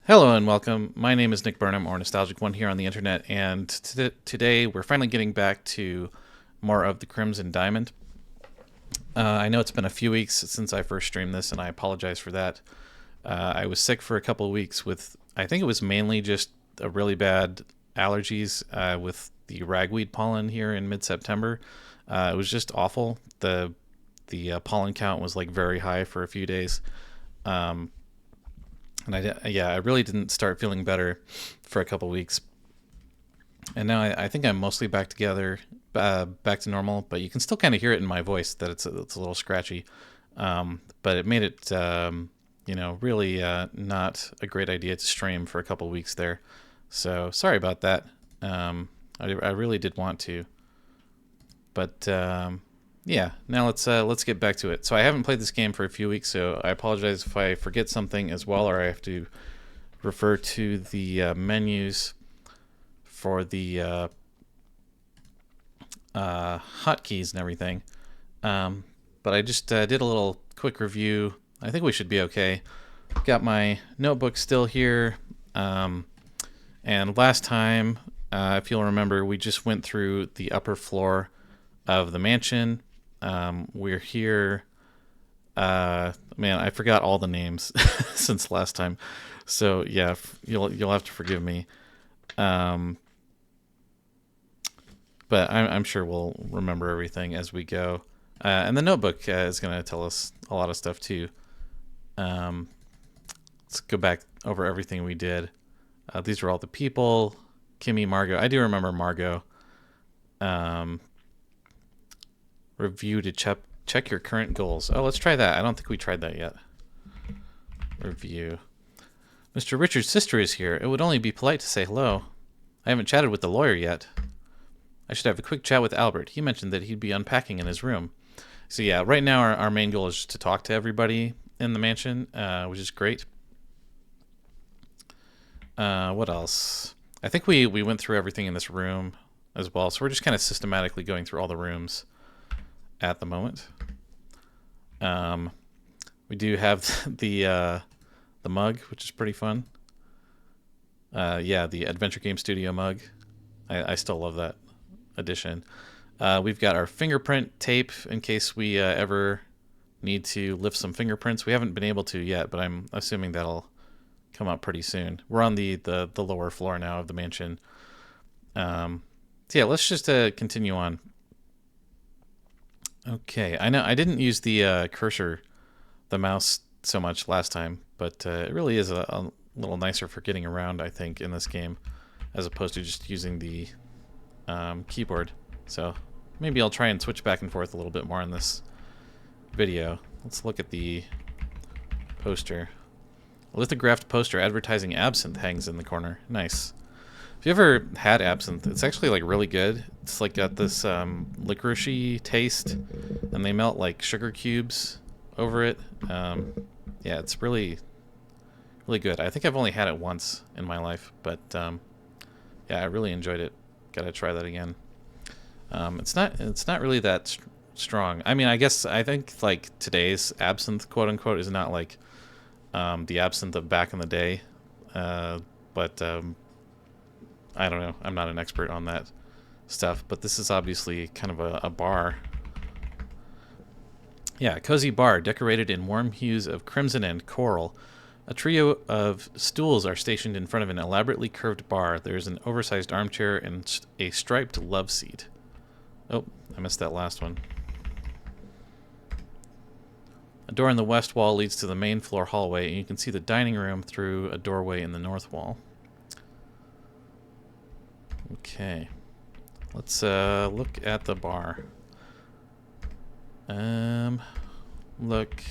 Hello and welcome. My name is Nick Burnham, or Nostalgic One here on the internet, and today we're finally getting back to more of the Crimson Diamond. I know it's been a few weeks since I first streamed this, and I apologize for that. I was sick for a couple of weeks with, I think it was mainly just a really bad allergies with the ragweed pollen here in mid-September. It was just awful. The pollen count was like very high for a few days. Um, and I really didn't start feeling better for a couple weeks, and now I think I'm mostly back together, back to normal. But you can still kind of hear it in my voice that it's a little scratchy. But it made it, really not a great idea to stream for a couple weeks there. So sorry about that. I really did want to, but yeah. Now let's get back to it. So I haven't played this game for a few weeks, so I apologize if I forget something as well, or I have to refer to the menus for the hotkeys and everything. But I just did a little quick review. I think we should be okay. Got my notebook still here. And last time, if you'll remember, we just went through the upper floor of the mansion. We're here. Man, I forgot all the names since last time. So yeah, you'll have to forgive me. But I'm sure we'll remember everything as we go. And the notebook is going to tell us a lot of stuff too. Let's go back over everything we did. These are all the people. Kimmy, Margot. I do remember Margot. Review to check your current goals. Oh, let's try that. I don't think we tried that yet. Review. Mr. Richard's sister is here. It would only be polite to say hello. I haven't chatted with the lawyer yet. I should have a quick chat with Albert. He mentioned that he'd be unpacking in his room. So yeah, right now our main goal is just to talk to everybody in the mansion, which is great. What else? I think we went through everything in this room as well. So we're just kind of systematically going through all the rooms at the moment. We do have the mug, which is pretty fun. Yeah, the Adventure Game Studio mug. I still love that edition. We've got our fingerprint tape in case we ever need to lift some fingerprints. We haven't been able to yet, but I'm assuming that'll come up pretty soon. We're on the lower floor now of the mansion. So yeah, let's just continue on. Okay, I know I didn't use the cursor, the mouse so much last time, but it really is a little nicer for getting around, I think, in this game, as opposed to just using the keyboard. So maybe I'll try and switch back and forth a little bit more in this video. Let's look at the poster. A lithographed poster advertising absinthe hangs in the corner. Nice. If you ever had absinthe, it's actually like really good. It's like got this licoricey taste, and they melt like sugar cubes over it. Yeah, it's really good. I think I've only had it once in my life, but yeah, I really enjoyed it. Gotta try that again. It's not really that strong. I mean, I think like today's absinthe, quote unquote, is not like the absinthe of back in the day. But I don't know. I'm not an expert on that stuff. But this is obviously kind of a bar. Yeah, a cozy bar decorated in warm hues of crimson and coral. A trio of stools are stationed in front of an elaborately curved bar. There is an oversized armchair and a striped love seat. Oh, I missed that last one. A door in the west wall leads to the main floor hallway, and you can see the dining room through a doorway in the north wall. Okay. Let's look at the bar. Look.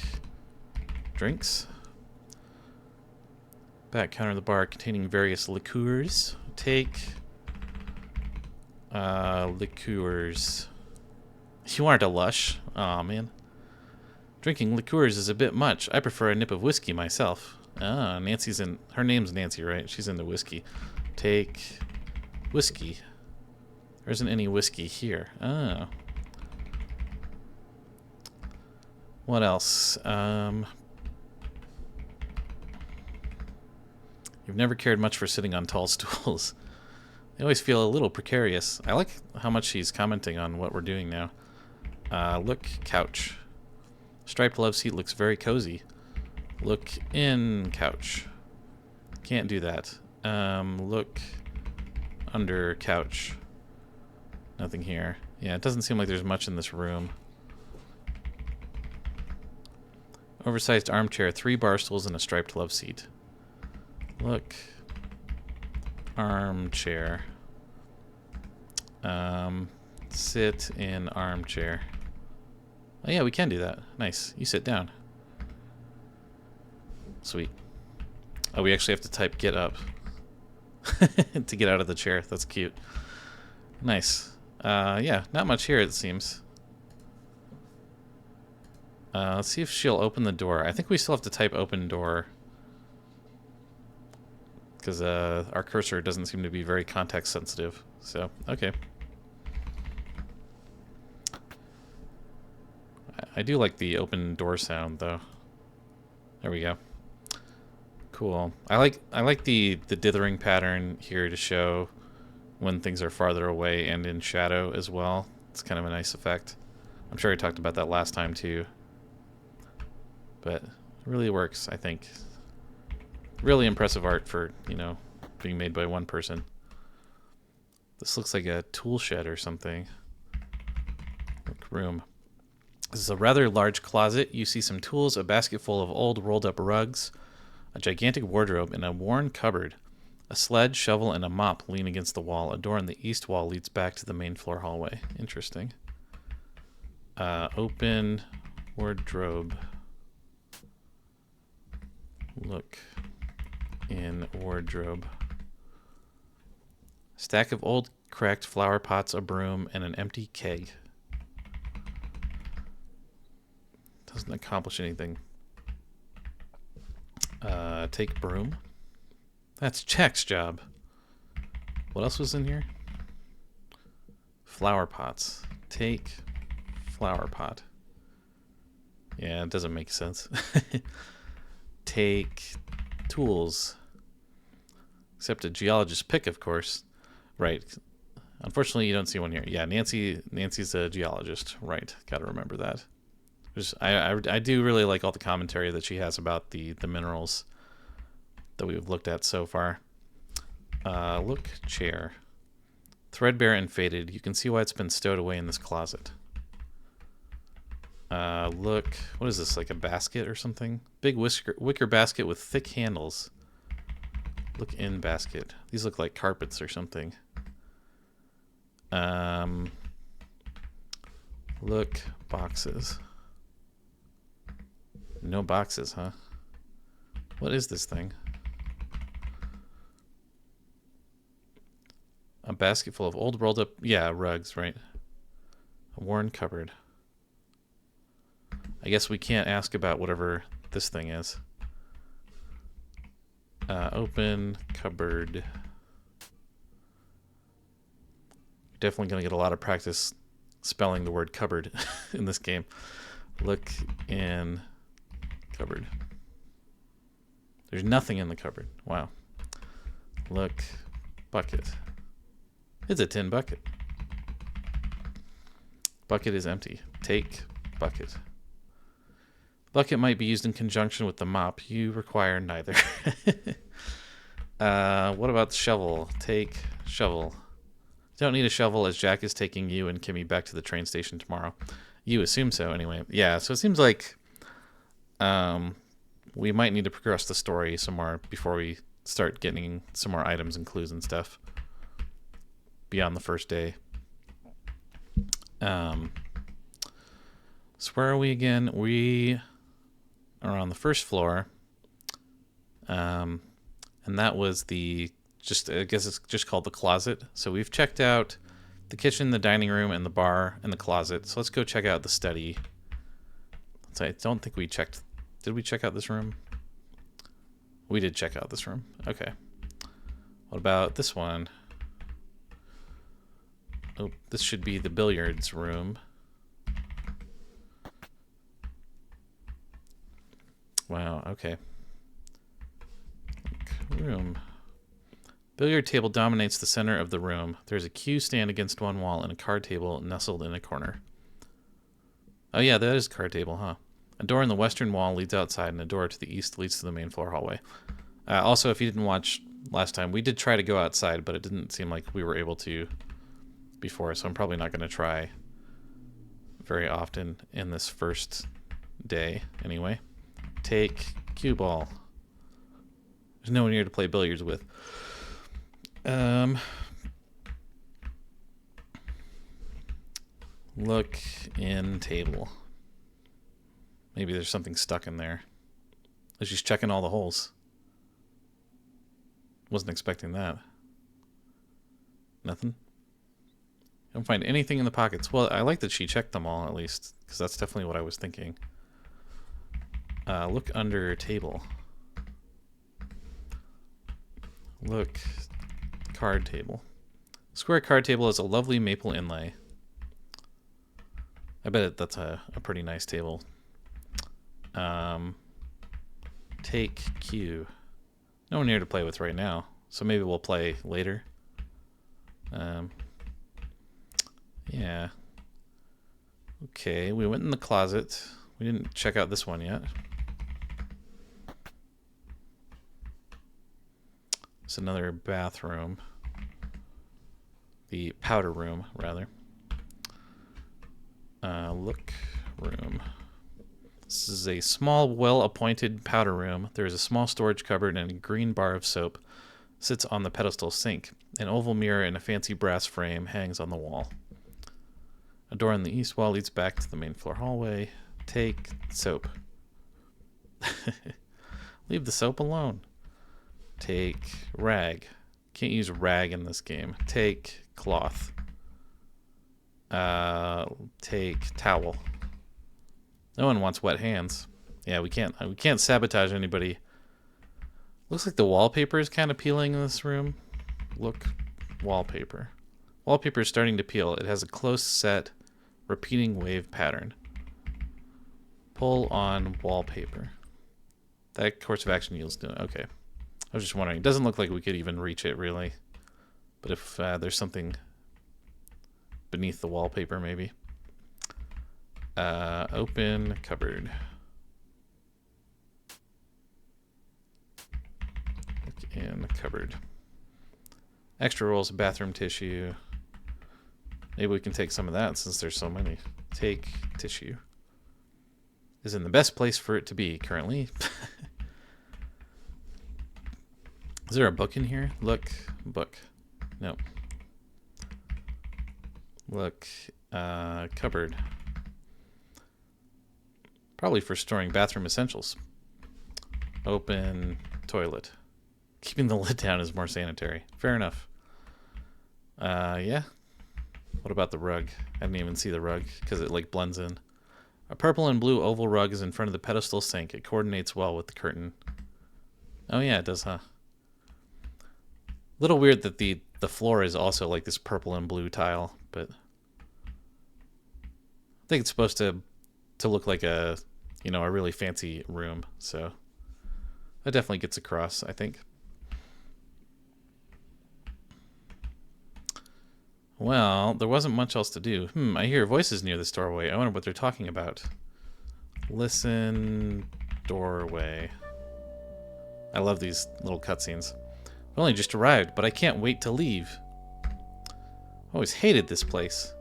Drinks. Back counter of the bar containing various liqueurs. Take liqueurs. You wanted a lush? Aw, man. Drinking liqueurs is a bit much. I prefer a nip of whiskey myself. Ah, Nancy's in... Her name's Nancy, right? She's into whiskey. Take whiskey. There isn't any whiskey here. Oh. What else? You've never cared much for sitting on tall stools. They always feel a little precarious. I like how much he's commenting on what we're doing now. Look, couch. Striped love seat looks very cozy. Look in, couch. Can't do that. Look under, couch. Nothing here. Yeah, it doesn't seem like there's much in this room. Oversized armchair, 3 bar stools, and a striped love seat. Look. Armchair. Sit in armchair. Oh yeah, we can do that. Nice. You sit down. Sweet. Oh, we actually have to type get up to get out of the chair. That's cute. Nice. Yeah, not much here it seems. Let's see if she'll open the door. I think we still have to type open door, because our cursor doesn't seem to be very context sensitive. So, okay. I do like the open door sound though. There we go. Cool. I like the dithering pattern here to show when things are farther away and in shadow as well. It's kind of a nice effect. I'm sure I talked about that last time too. But it really works, I think. Really impressive art for, you know, being made by one person. This looks like a tool shed or something. Look, room. This is a rather large closet. You see some tools, a basket full of old rolled up rugs, a gigantic wardrobe, and a worn cupboard. A sled, shovel, and a mop lean against the wall. A door in the east wall leads back to the main floor hallway. Interesting. Open wardrobe. Look in wardrobe. Stack of old cracked flower pots, a broom, and an empty keg. Doesn't accomplish anything. Take broom. That's Jack's job. What else was in here? Flower pots. Take flower pot. Yeah, it doesn't make sense. Take tools. Except a geologist's pick, of course. Right. Unfortunately, you don't see one here. Yeah, Nancy's a geologist. Right. Got to remember that. I do really like all the commentary that she has about the minerals that we've looked at so far. Look, chair. Threadbare and faded. You can see why it's been stowed away in this closet. Look, what is this, like a basket or something? Big wicker basket with thick handles. Look in basket. These look like carpets or something. Look, boxes. No boxes, huh? What is this thing? A basket full of old rolled up, yeah, rugs, right? A worn cupboard. I guess we can't ask about whatever this thing is. Open cupboard. You're definitely going to get a lot of practice spelling the word cupboard in this game. Look in cupboard. There's nothing in the cupboard. Wow. Look, bucket. It's a tin bucket. Bucket is empty. Take bucket. Bucket might be used in conjunction with the mop. You require neither. What about the shovel? Take shovel. Don't need a shovel as Jack is taking you and Kimmy back to the train station tomorrow. You assume so anyway. Yeah, so it seems like we might need to progress the story some more before we start getting some more items and clues and stuff beyond the first day. So where are we again? We are on the first floor. And that was I guess it's just called the closet. So we've checked out the kitchen, the dining room, and the bar, and the closet. So let's go check out the study. So I don't think we checked. Did we check out this room? We did check out this room. Okay. What about this one? Oh, this should be the billiards room. Wow, okay. Room. Billiard table dominates the center of the room. There's a cue stand against one wall and a card table nestled in a corner. Oh yeah, that is a card table, huh? A door in the western wall leads outside, and a door to the east leads to the main floor hallway. Also, if you didn't watch last time, we did try to go outside, but it didn't seem like we were able to before, so I'm probably not going to try very often in this first day anyway. Take cue ball. There's no one here to play billiards with. Look in table. Maybe there's something stuck in there. She's checking all the holes. Wasn't expecting that. Nothing? Don't find anything in the pockets. Well, I like that she checked them all, at least, because that's definitely what I was thinking. Look under table. Look, card table. Square card table has a lovely maple inlay. I bet that's a pretty nice table. Take cue. No one here to play with right now, so maybe we'll play later. Yeah. Okay, we went in the closet. We didn't check out this one yet. It's another bathroom. The powder room, rather. Look room. This is a small, well-appointed powder room. There is a small storage cupboard and a green bar of soap sits on the pedestal sink. An oval mirror and a fancy brass frame hangs on the wall. A door on the east wall leads back to the main floor hallway. Take soap. Leave the soap alone. Take rag. Can't use rag in this game. Take cloth. Take towel. No one wants wet hands. Yeah, we can't sabotage anybody. Looks like the wallpaper is kind of peeling in this room. Look, wallpaper. Wallpaper is starting to peel. It has a close set, repeating wave pattern. Pull on wallpaper. That course of action yields to... Okay. I was just wondering. It doesn't look like we could even reach it, really. But if there's something beneath the wallpaper, maybe. Open cupboard. Look in the cupboard. Extra rolls of bathroom tissue. Maybe we can take some of that since there's so many. Take tissue. Is in the best place for it to be currently. Is there a book in here? Look, book. Nope. Look, cupboard. Probably for storing bathroom essentials. Open toilet. Keeping the lid down is more sanitary. Fair enough. Yeah. What about the rug? I didn't even see the rug because it like blends in. A purple and blue oval rug is in front of the pedestal sink. It coordinates well with the curtain. Oh yeah, it does, huh? Little weird that the floor is also like this purple and blue tile, but I think it's supposed to look like a, you know, a really fancy room. So that definitely gets across, I think. Well, there wasn't much else to do. I hear voices near this doorway. I wonder what they're talking about. Listen, doorway. I love these little cutscenes. I've only just arrived, but I can't wait to leave. I always hated this place.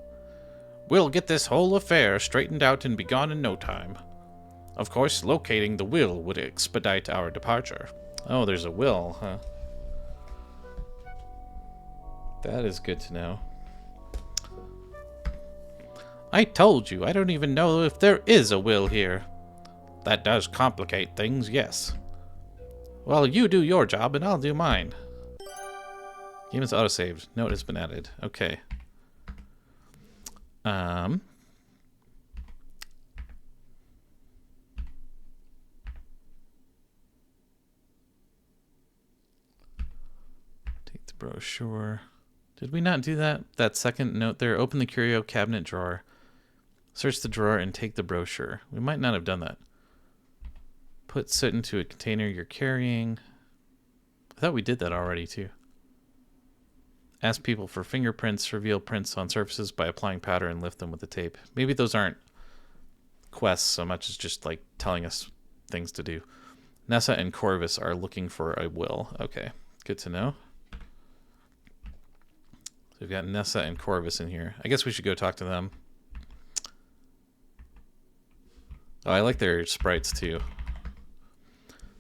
We'll get this whole affair straightened out and be gone in no time. Of course, locating the will would expedite our departure. Oh, there's a will, huh? That is good to know. I told you, I don't even know if there is a will here. That does complicate things, yes. Well, you do your job and I'll do mine. Game is autosaved. Note has been added. Okay. Take the brochure. Did we not do that? That second note there. Open the curio cabinet drawer. Search the drawer and take the brochure. We might not have done that. Put soot into a container you're carrying. I thought we did that already, too. Ask people for fingerprints, reveal prints on surfaces by applying powder and lift them with the tape. Maybe those aren't quests so much as just like telling us things to do. Nessa and Corvus are looking for a will. Okay, good to know. So we've got Nessa and Corvus in here. I guess we should go talk to them. Oh, I like their sprites too.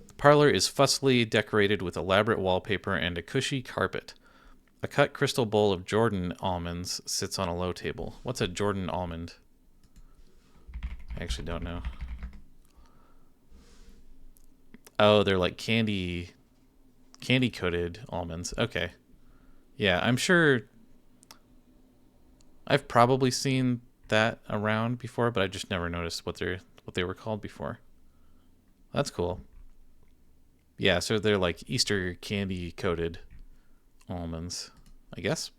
The parlor is fussily decorated with elaborate wallpaper and a cushy carpet. A cut crystal bowl of Jordan almonds sits on a low table. What's a Jordan almond? I actually don't know. Oh, they're like candy coated almonds. Okay. Yeah, I'm sure I've probably seen that around before, but I just never noticed what they were called before. That's cool. Yeah, so they're like Easter candy coated almonds, I guess.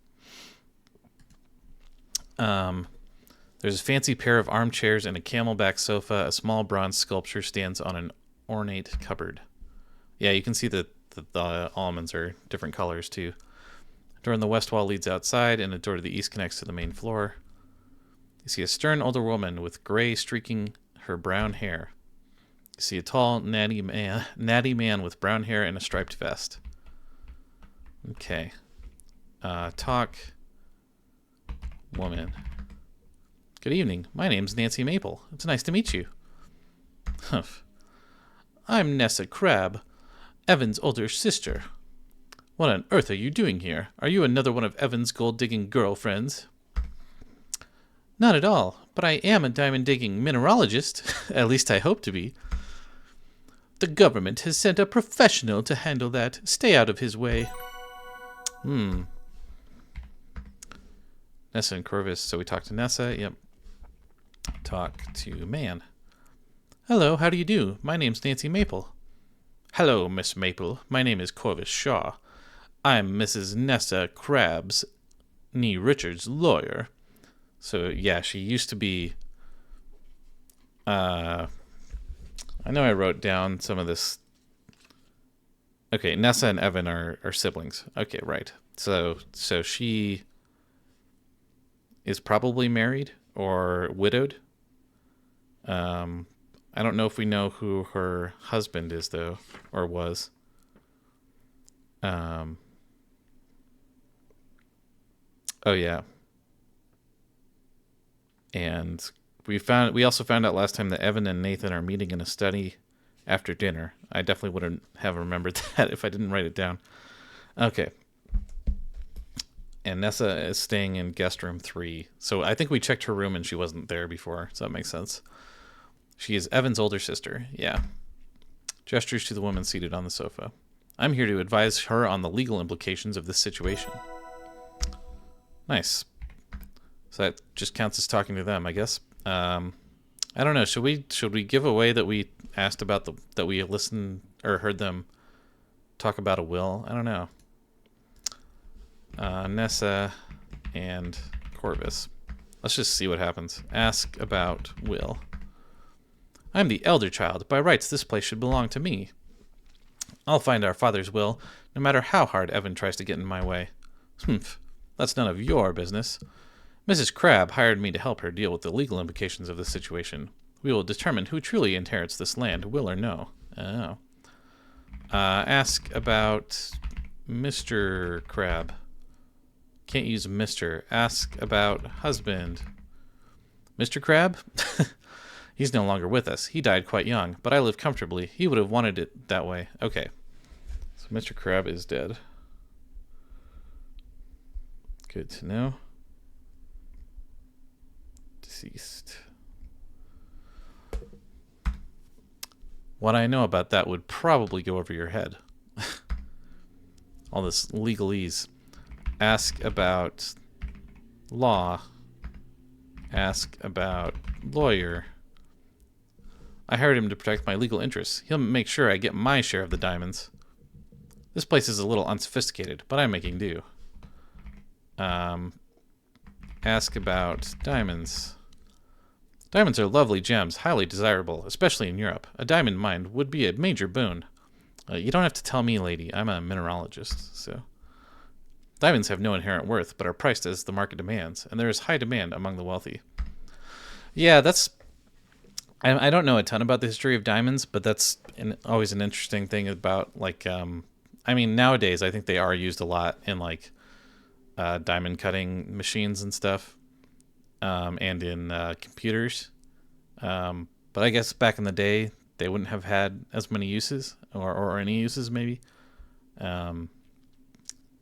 There's a fancy pair of armchairs and a camelback sofa. A small bronze sculpture stands on an ornate cupboard. Yeah, you can see that the almonds are different colors too. A door in the west wall leads outside, and a door to the east connects to the main floor. You see a stern older woman with gray streaking her brown hair. You see a tall, natty man with brown hair and a striped vest. Okay. Talk. Woman. Good evening. My name's Nancy Maple. It's nice to meet you. Humph. I'm Nessa Crab, Evan's older sister. What on earth are you doing here? Are you another one of Evan's gold-digging girlfriends? Not at all, but I am a diamond-digging mineralogist. At least I hope to be. The government has sent a professional to handle that. Stay out of his way. Nessa and Corvus. So we talked to Nessa. Yep. Talk to man. Hello, how do you do? My name's Nancy Maple. Hello, Miss Maple. My name is Corvus Shaw. I'm Mrs. Nessa Crab's, Nee Richards' lawyer. So, yeah, she used to be... I know I wrote down some of this. Okay, Nessa and Evan are siblings. Okay, right. So she is probably married or widowed. I don't know if we know who her husband is, though, or was. Oh, yeah. And we also found out last time that Evan and Nathan are meeting in a study after dinner. I definitely wouldn't have remembered that if I didn't write it down. Okay. And Nessa is staying in guest room 3. So I think we checked her room and she wasn't there before, so that makes sense. She is Evan's older sister. Yeah. Gestures to the woman seated on the sofa. I'm here to advise her on the legal implications of this situation. Nice. So that just counts as talking to them, I guess. I don't know. Should we give away that we asked about that we listened or heard them talk about a will? I don't know. Nessa and Corvus. Let's just see what happens. Ask about will. I'm the elder child. By rights, this place should belong to me. I'll find our father's will, no matter how hard Evan tries to get in my way. Humph. That's none of your business. Mrs. Crab hired me to help her deal with the legal implications of the situation. We will determine who truly inherits this land, will or no. Oh. Ask about Mr. Crab. Can't use Mr. Ask about husband. Mr. Crab? He's no longer with us. He died quite young, but I live comfortably. He would have wanted it that way. Okay. So Mr. Crab is dead. Good to know. Deceased. What I know about that would probably go over your head. All this legalese. Ask about law. Ask about lawyer. I hired him to protect my legal interests. He'll make sure I get my share of the diamonds. This place is a little unsophisticated, but I'm making do. Ask about diamonds. Diamonds are lovely gems, highly desirable, especially in Europe. A diamond mine would be a major boon. You don't have to tell me, lady. I'm a mineralogist, so. Diamonds have no inherent worth, but are priced as the market demands, and there is high demand among the wealthy. Yeah, that's. I don't know a ton about the history of diamonds, but that's always an interesting thing about, like, I mean, nowadays I think they are used a lot in, like, diamond cutting machines and stuff, and in computers. But I guess back in the day, they wouldn't have had as many uses, or any uses, maybe. Um,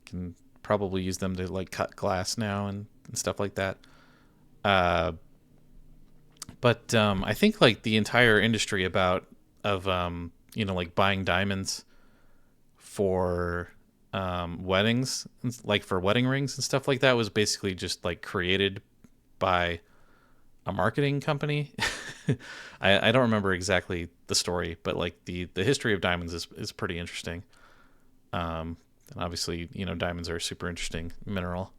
can probably use them to, like, cut glass now and stuff like that. Uh, but I think, like, the entire industry of like, buying diamonds for weddings, like for wedding rings and stuff like that, was basically just, like, created by a marketing company. I don't remember exactly the story, but, like, the history of diamonds is pretty interesting. And obviously, diamonds are a super interesting mineral.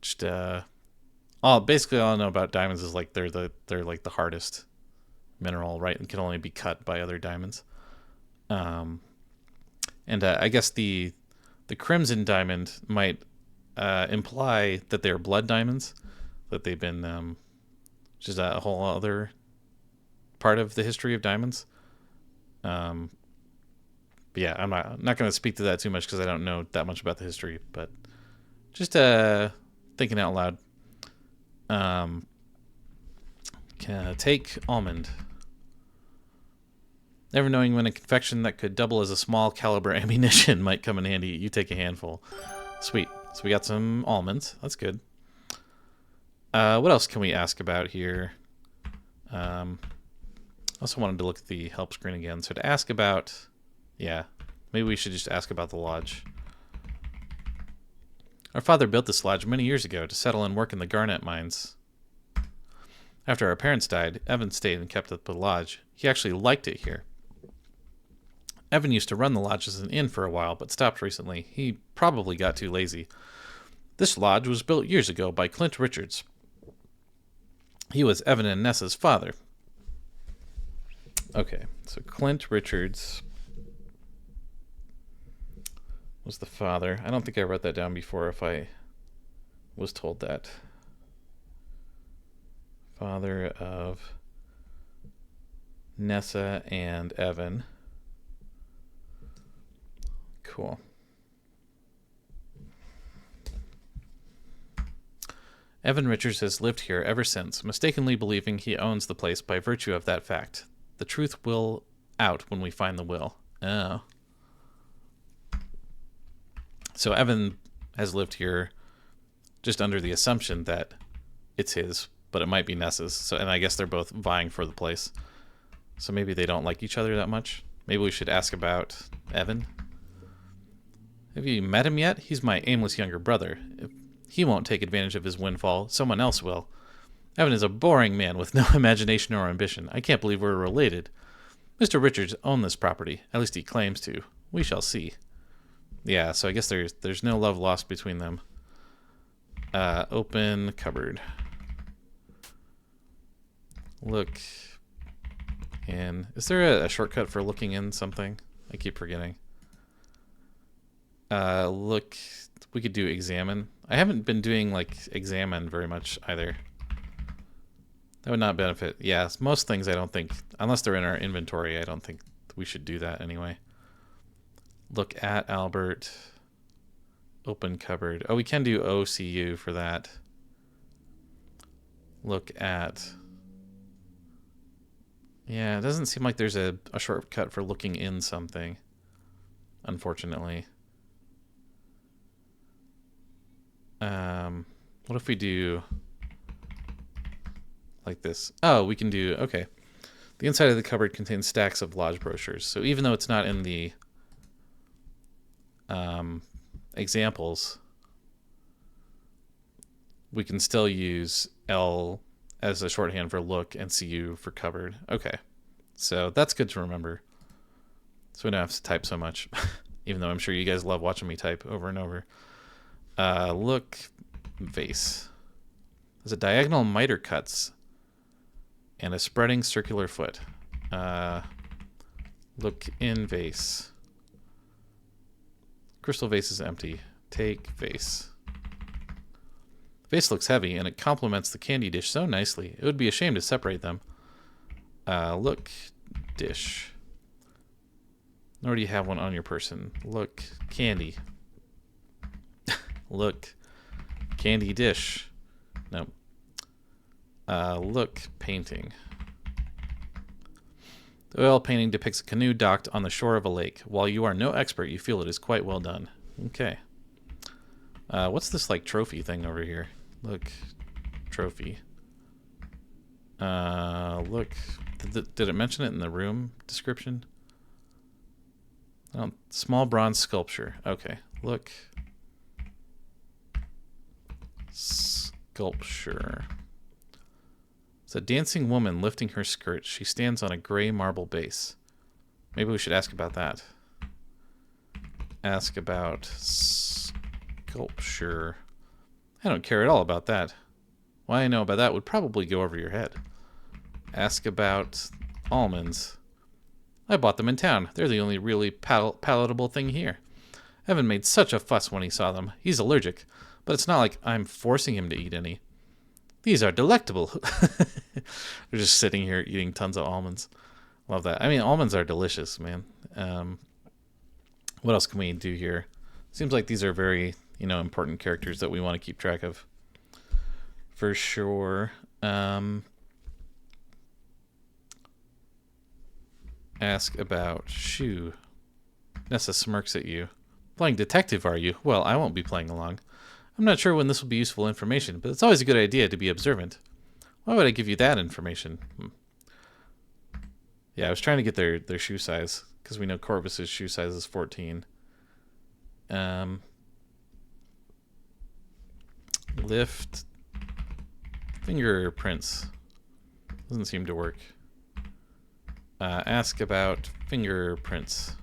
Just basically all I know about diamonds is, like, they're like the hardest mineral, right, and can only be cut by other diamonds. Um, and I guess the crimson diamond might imply that they're blood diamonds, that they've been which is a whole other part of the history of diamonds. Um, but yeah, I'm not going to speak to that too much because I don't know that much about the history. But just thinking out loud. Um, take almond. Never knowing when a confection that could double as a small caliber ammunition might come in handy. You take a handful. Sweet. So we got some almonds. That's good. What else can we ask about here? I also wanted to look at the help screen again. So to ask about, yeah, maybe we should just ask about the lodge. Our father built this lodge many years ago to settle and work in the garnet mines. After our parents died, Evan stayed and kept up the lodge. He actually liked it here. Evan used to run the lodge as an inn for a while, but stopped recently. He probably got too lazy. This lodge was built years ago by Clint Richards. He was Evan and Nessa's father. Okay, so Clint Richards was the father. I don't think I wrote that down before if I was told that. Father of Nessa and Evan. Cool. Evan Richards has lived here ever since, mistakenly believing he owns the place by virtue of that fact. The truth will out when we find the will. Oh. So Evan has lived here just under the assumption that it's his, but it might be Nessa's. So, and I guess they're both vying for the place. So maybe they don't like each other that much. Maybe we should ask about Evan. Have you met him yet? He's my aimless younger brother. If he won't take advantage of his windfall, someone else will. Evan is a boring man with no imagination or ambition. I can't believe we're related. Mr. Richards owned this property. At least he claims to. We shall see. Yeah, so I guess there's no love lost between them. Open cupboard. Look in. Is there a shortcut for looking in something? I keep forgetting. Look. We could do examine. I haven't been doing, like, examine very much either. That would not benefit. Yeah, most things I don't think, unless they're in our inventory, I don't think we should do that anyway. Look at Albert. Open cupboard. Oh, we can do OCU for that. Look at. Yeah, it doesn't seem like there's a shortcut for looking in something, unfortunately. What if we do like this? Oh, we can do, okay. The inside of the cupboard contains stacks of lodge brochures. So even though it's not in the examples, we can still use L as a shorthand for look and CU for cupboard. Okay. So that's good to remember. So we don't have to type so much, even though I'm sure you guys love watching me type over and over. Look, vase. There's a diagonal miter cuts and a spreading circular foot. Look in vase. Crystal vase is empty. Take vase. The vase looks heavy, and it complements the candy dish so nicely. It would be a shame to separate them. Look, dish. Nor do you have one on your person. Look, candy. Look, candy dish. Nope. Look, painting. The oil painting depicts a canoe docked on the shore of a lake. While you are no expert, you feel it is quite well done. Okay. What's this, like, trophy thing over here? Look, trophy. Look. Did it mention it in the room description? Oh, small bronze sculpture. Okay. Look. Sculpture. It's a dancing woman lifting her skirt. She stands on a gray marble base. Maybe we should ask about that. Ask about sculpture. I don't care at all about that. What I know about that would probably go over your head. Ask about almonds. I bought them in town. They're the only really palatable thing here. Evan made such a fuss when he saw them. He's allergic, but it's not like I'm forcing him to eat any. These are delectable. They're just sitting here eating tons of almonds. Love that. I mean, almonds are delicious, man. What else can we do here? Seems like these are very, important characters that we want to keep track of. For sure. Ask about shoe. Nessa smirks at you. Playing detective, are you? Well, I won't be playing along. I'm not sure when this will be useful information, but it's always a good idea to be observant. Why would I give you that information? Yeah, I was trying to get their shoe size, because we know Corvus's shoe size is 14. Lift. Fingerprints. Doesn't seem to work. Ask about fingerprints.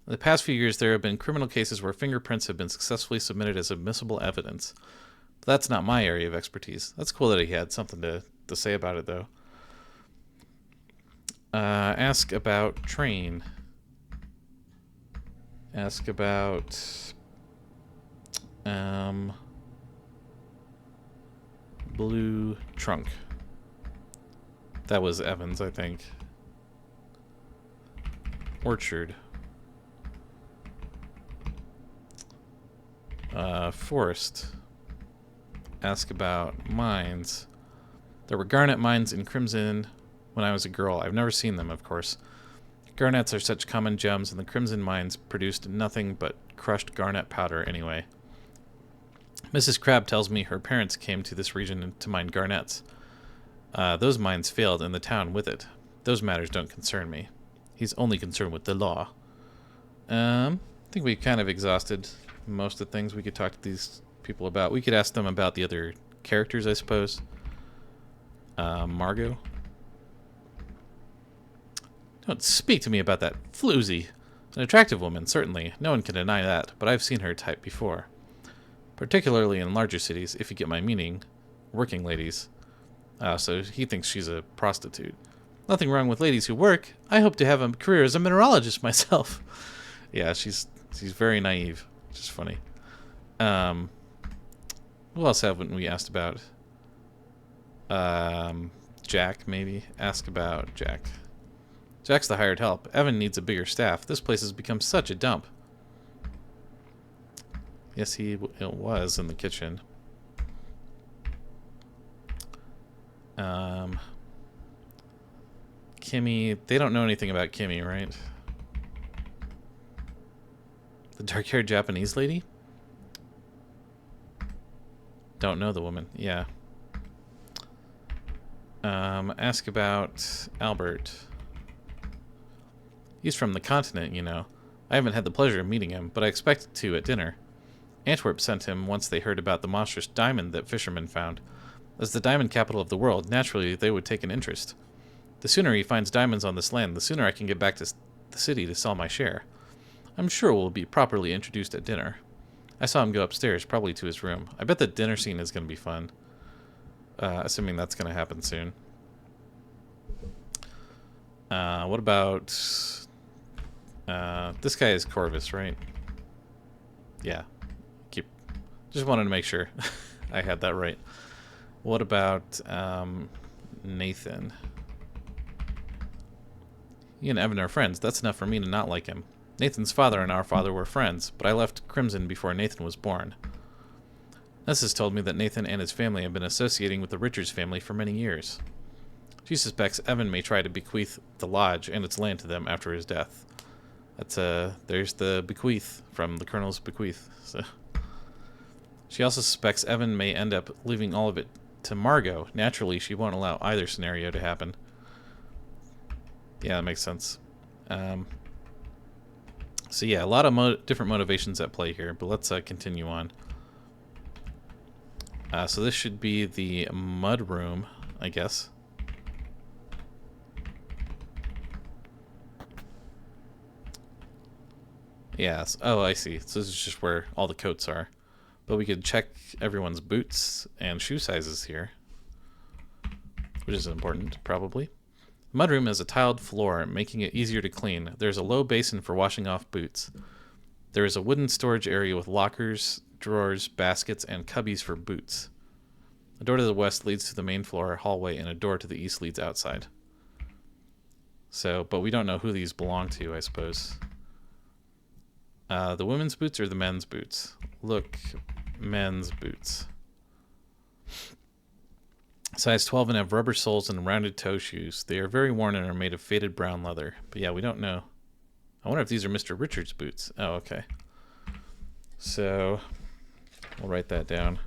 In the past few years, there have been criminal cases where fingerprints have been successfully submitted as admissible evidence. But that's not my area of expertise. That's cool that he had something to say about it, though. Ask about train. Ask about blue trunk. That was Evans, I think. Orchard. Forest. Ask about mines. There were garnet mines in Crimson when I was a girl. I've never seen them, of course. Garnets are such common gems, and the Crimson mines produced nothing but crushed garnet powder anyway. Mrs. Crabbe tells me her parents came to this region to mine garnets. Those mines failed, and the town with it. Those matters don't concern me. He's only concerned with the law. I think we kind of exhausted most of the things we could talk to these people about. We could ask them about the other characters, I suppose. Margot. Don't speak to me about that floozy. An attractive woman, certainly. No one can deny that, but I've seen her type before. Particularly in larger cities, if you get my meaning. Working ladies. So he thinks she's a prostitute. Nothing wrong with ladies who work. I hope to have a career as a mineralogist myself. Yeah, she's very naive, which is funny. Who else haven't we asked about? Jack, maybe? Ask about Jack. Jack's the hired help. Evan needs a bigger staff. This place has become such a dump. Yes, it was in the kitchen. Kimmy, they don't know anything about Kimmy, right? The dark-haired Japanese lady? Don't know the woman, yeah. Ask about Albert. He's from the continent, you know. I haven't had the pleasure of meeting him, but I expect to at dinner. Antwerp sent him once they heard about the monstrous diamond that fishermen found. As the diamond capital of the world, naturally they would take an interest. The sooner he finds diamonds on this land, the sooner I can get back to the city to sell my share. I'm sure we'll be properly introduced at dinner. I saw him go upstairs, probably to his room. I bet the dinner scene is going to be fun. Assuming that's going to happen soon. What about... this guy is Corvus, right? Yeah. Just wanted to make sure I had that right. What about Nathan? He and Evan are friends. That's enough for me to not like him. Nathan's father and our father were friends, but I left Crimson before Nathan was born. Nessus told me that Nathan and his family have been associating with the Richards family for many years. She suspects Evan may try to bequeath the lodge and its land to them after his death. That's there's the bequeath from the Colonel's bequeath. So. She also suspects Evan may end up leaving all of it to Margot. Naturally, she won't allow either scenario to happen. Yeah, that makes sense. So yeah, a lot of different motivations at play here, but let's continue on. So this should be the mud room, I guess. Yes. Oh, I see. So this is just where all the coats are. But we could check everyone's boots and shoe sizes here, which is important, probably. The mudroom has a tiled floor, making it easier to clean. There's a low basin for washing off boots. There is a wooden storage area with lockers, drawers, baskets, and cubbies for boots. A door to the west leads to the main floor hallway, and a door to the east leads outside. So, but we don't know who these belong to, I suppose. The women's boots or the men's boots? Look, men's boots. Size 12 and have rubber soles and rounded toe shoes. They are very worn and are made of faded brown leather. But yeah, we don't know. I wonder if these are Mr. Richards' boots. Oh, okay. So, we'll write that down.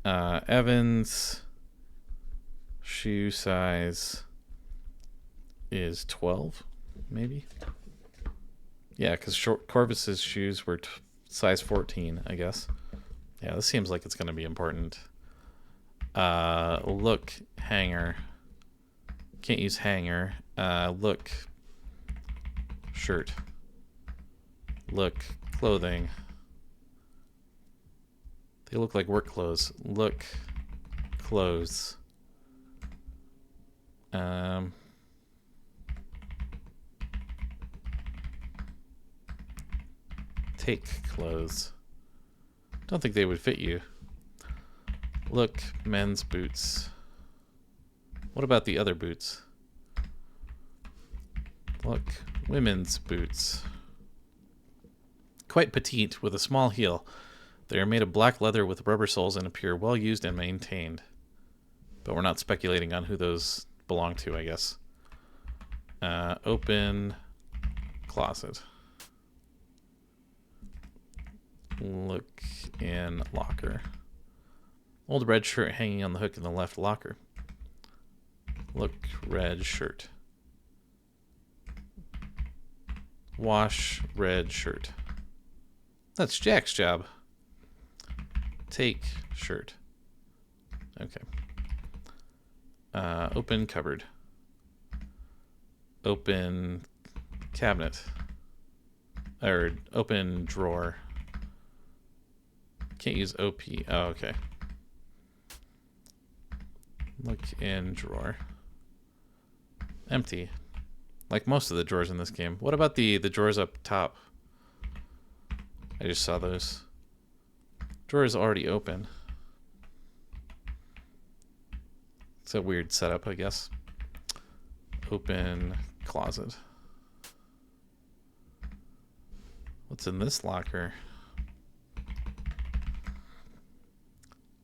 Evan's shoe size is 12, maybe? Yeah, because Corvus's shoes were size 14, I guess. Yeah, this seems like it's going to be important. Look, hanger. Can't use hanger. Look, shirt. Look, clothing. They look like work clothes. Look, clothes. Take clothes. Don't think they would fit you. Look, men's boots. What about the other boots? Look, women's boots. Quite petite, with a small heel. They are made of black leather with rubber soles and appear well used and maintained. But we're not speculating on who those belong to, I guess. Open closet. Look in locker. Old red shirt hanging on the hook in the left locker. Look, red shirt. Wash red shirt. That's Jack's job. Take shirt. Okay. Open cupboard. Open cabinet. Or open drawer. Can't use OP. Oh, okay. Look in drawer. Empty. Like most of the drawers in this game. What about the drawers up top? I just saw those. Drawer is already open. It's a weird setup, I guess. Open closet. What's in this locker?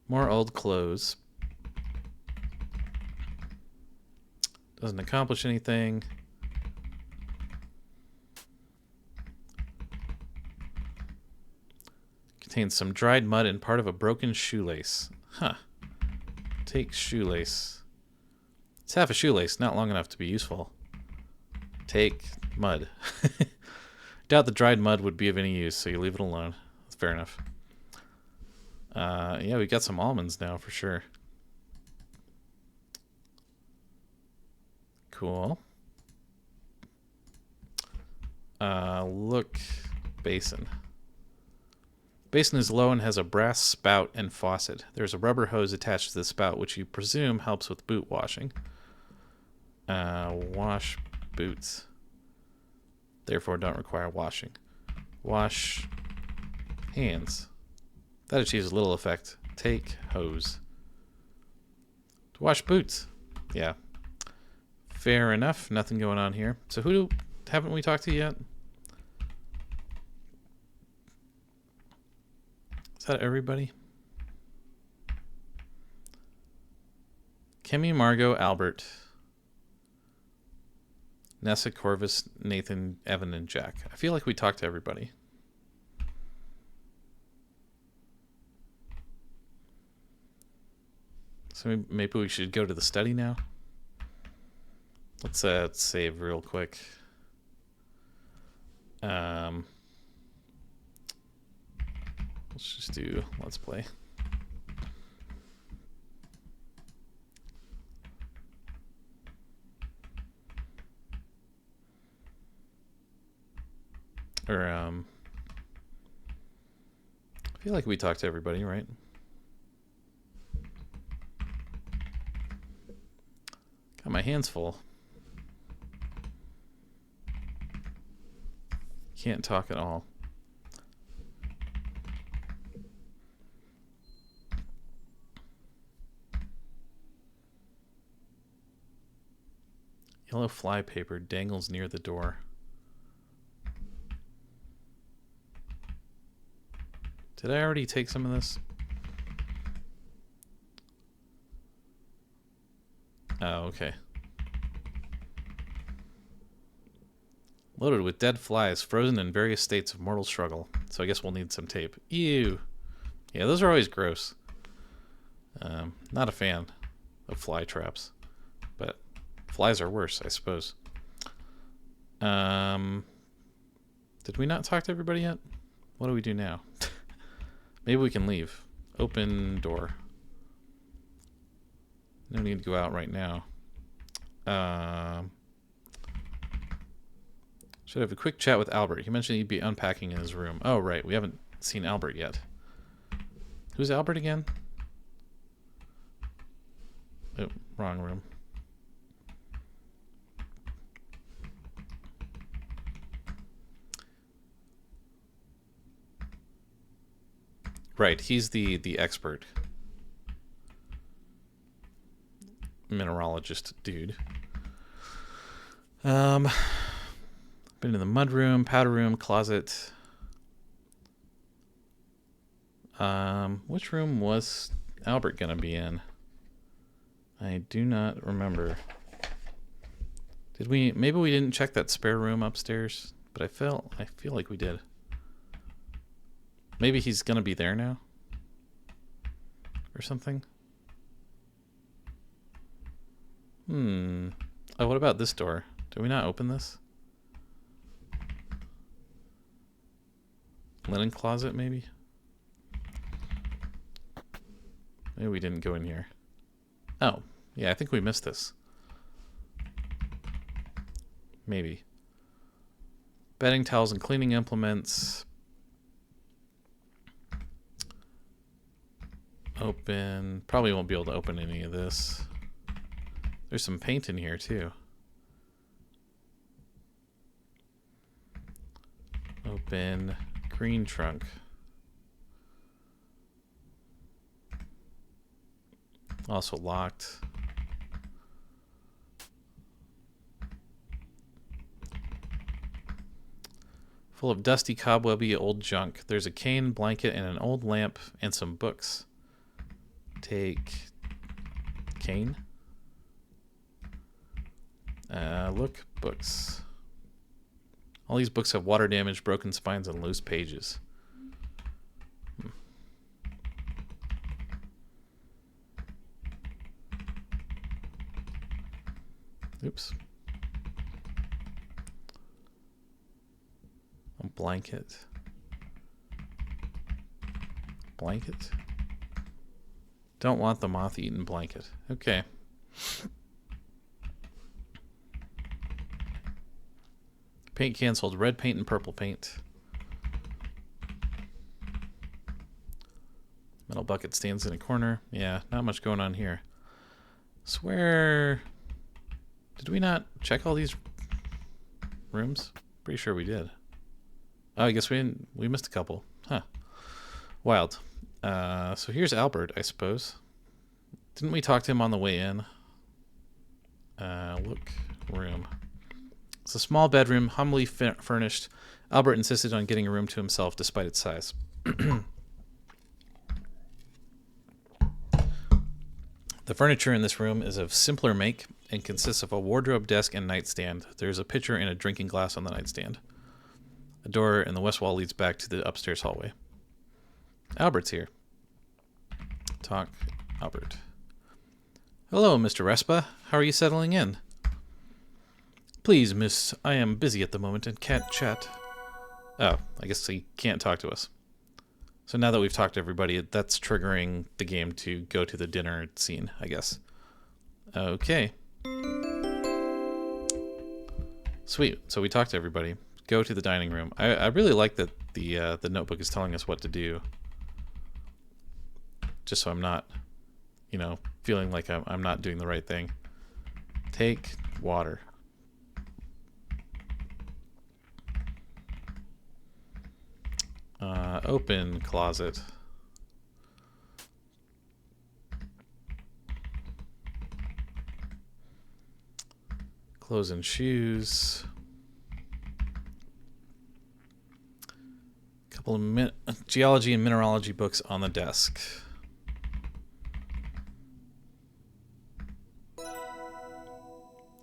More old clothes. Doesn't accomplish anything. Contains some dried mud and part of a broken shoelace. Huh. Take shoelace. It's half a shoelace, not long enough to be useful. Take mud. Doubt the dried mud would be of any use, so you leave it alone. That's fair enough. Yeah, we got some almonds now for sure. Cool. Look, basin. Basin is low and has a brass spout and faucet. There's a rubber hose attached to the spout, which you presume helps with boot washing. Wash boots. Therefore don't require washing. Wash hands. That achieves little effect. Take hose. To wash boots. Yeah. Fair enough. Nothing going on here. So haven't we talked to yet? Is that everybody? Kimmy, Margot, Albert, Nessa, Corvus, Nathan, Evan, and Jack. I feel like we talked to everybody. So maybe we should go to the study now. Let's save real quick. Let's just do let's play. Or I feel like we talked to everybody, right? Got my hands full. Can't talk at all. Yellow fly paper dangles near the door. Did I already take some of this? Oh, okay. Loaded with dead flies, frozen in various states of mortal struggle. So I guess we'll need some tape. Ew. Yeah, those are always gross. Not a fan of fly traps. But flies are worse, I suppose. Did we not talk to everybody yet? What do we do now? Maybe we can leave. Open door. No need to go out right now. Should have a quick chat with Albert. He mentioned he'd be unpacking in his room. Oh, right. We haven't seen Albert yet. Who's Albert again? Oh, wrong room. Right, he's the expert. Mineralogist dude. Been in the mud room, powder room, closet. Which room was Albert gonna be in? I do not remember. Did we? Maybe we didn't check that spare room upstairs, but I feel like we did. Maybe he's gonna be there now, or something. Oh, what about this door? Did we not open this? Linen closet, maybe? Maybe we didn't go in here. Oh, yeah, I think we missed this. Maybe. Bedding towels and cleaning implements. Open. Probably won't be able to open any of this. There's some paint in here, too. Open. Green trunk. Also locked. Full of dusty, cobwebby old junk. There's a cane, blanket, and an old lamp, and some books. Take cane. Look, books. All these books have water damage, broken spines, and loose pages. Oops. A blanket. Blanket? Don't want the moth-eaten blanket. Okay. Paint canceled. Red paint and purple paint. Metal bucket stands in a corner. Yeah, not much going on here. Swear. Did we not check all these rooms? Pretty sure we did. Oh, I guess we didn't. We missed a couple. Huh. Wild. So here's Albert, I suppose. Didn't we talk to him on the way in? Look, room. It's a small bedroom, humbly furnished. Albert insisted on getting a room to himself despite its size. The furniture in this room is of simpler make and consists of a wardrobe, desk, and nightstand. There's a pitcher and a drinking glass on the nightstand. A door in the west wall leads back to the upstairs hallway. Albert's here. Talk, Albert. Hello, Mr. Respa. How are you settling in? Please, miss, I am busy at the moment and can't chat. Oh, I guess he can't talk to us. So now that we've talked to everybody, that's triggering the game to go to the dinner scene, I guess. Okay. Sweet. So we talked to everybody. Go to the dining room. I really like that the notebook is telling us what to do. Just so I'm not, feeling like I'm not doing the right thing. Take water. Open closet. Clothes and shoes. Couple of geology and mineralogy books on the desk.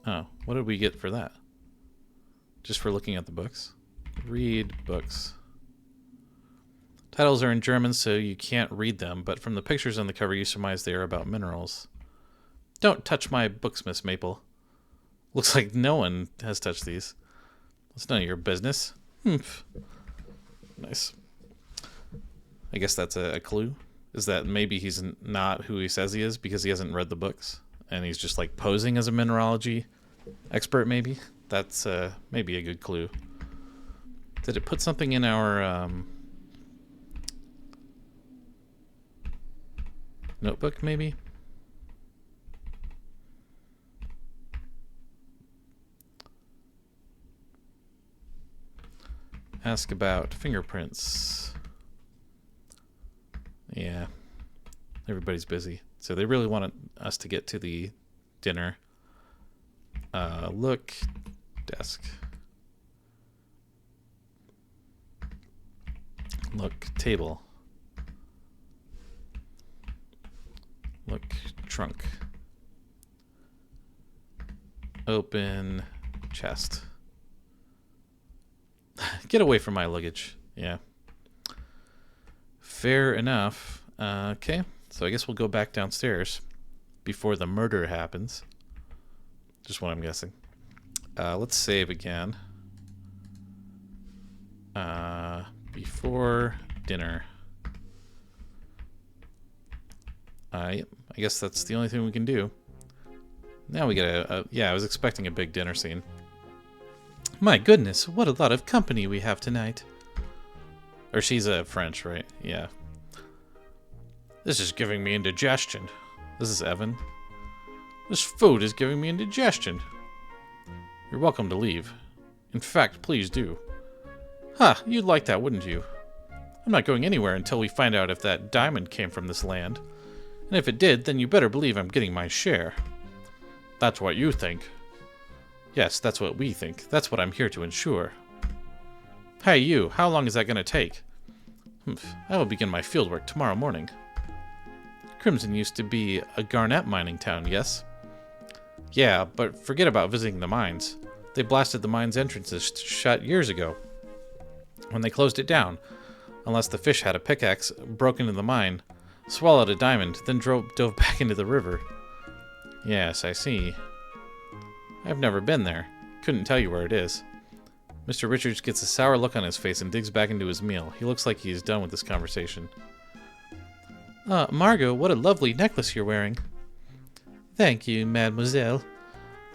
Oh, what did we get for that? Just for looking at the books? Read books. Titles are in German, so you can't read them, but from the pictures on the cover, you surmise they are about minerals. Don't touch my books, Miss Maple. Looks like no one has touched these. It's none of your business. Nice. I guess that's a clue. Is that maybe he's not who he says he is because he hasn't read the books, and he's just like posing as a mineralogy expert, maybe? That's maybe a good clue. Did it put something in our... notebook, maybe? Ask about fingerprints. Yeah. Everybody's busy. So they really wanted us to get to the dinner. Look. Desk. Look. Table. Look, trunk. Open chest. Get away from my luggage. Yeah. Fair enough. Okay, so I guess we'll go back downstairs before the murder happens. Just what I'm guessing. Let's save again. Before dinner. I guess that's the only thing we can do. Now we get yeah, I was expecting a big dinner scene. My goodness, what a lot of company we have tonight. Or she's French, right? Yeah. This is giving me indigestion. This is Evan. This food is giving me indigestion. You're welcome to leave. In fact, please do. Ha, you'd like that, wouldn't you? I'm not going anywhere until we find out if that diamond came from this land. And if it did, then you better believe I'm getting my share. That's what you think. Yes, that's what we think. That's what I'm here to ensure. Hey, you, how long is that going to take? I will begin my fieldwork tomorrow morning. Crimson used to be a garnet mining town, yes? Yeah, but forget about visiting the mines. They blasted the mine's entrances shut years ago, when they closed it down, unless the fish had a pickaxe, broke into the mine, swallowed a diamond, then dove back into the river. Yes, I see. I've never been there. Couldn't tell you where it is. Mr. Richards gets a sour look on his face and digs back into his meal. He looks like he's done with this conversation. Margot, what a lovely necklace you're wearing. Thank you, mademoiselle.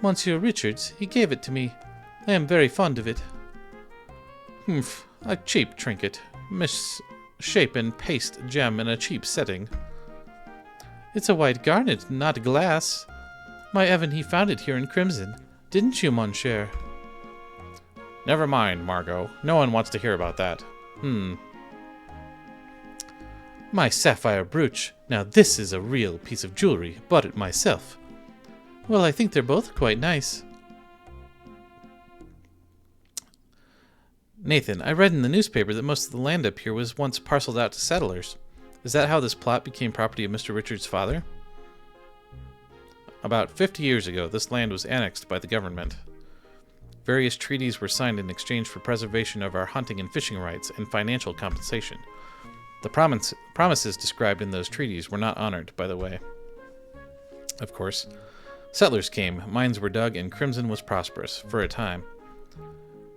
Monsieur Richards, he gave it to me. I am very fond of it. Humph, a cheap trinket. Misshapen paste gem in a cheap setting. It's a white garnet, not glass. My Evan, he found it here in Crimson. Didn't you, mon cher? Never mind, Margot. No one wants to hear about that. My sapphire brooch. Now this is a real piece of jewelry. Bought it myself. Well, I think they're both quite nice. Nathan, I read in the newspaper that most of the land up here was once parceled out to settlers. Is that how this plot became property of Mr. Richards' father? About 50 years ago, this land was annexed by the government. Various treaties were signed in exchange for preservation of our hunting and fishing rights and financial compensation. The promises described in those treaties were not honored, by the way. Of course, settlers came, mines were dug, and Crimson was prosperous, for a time.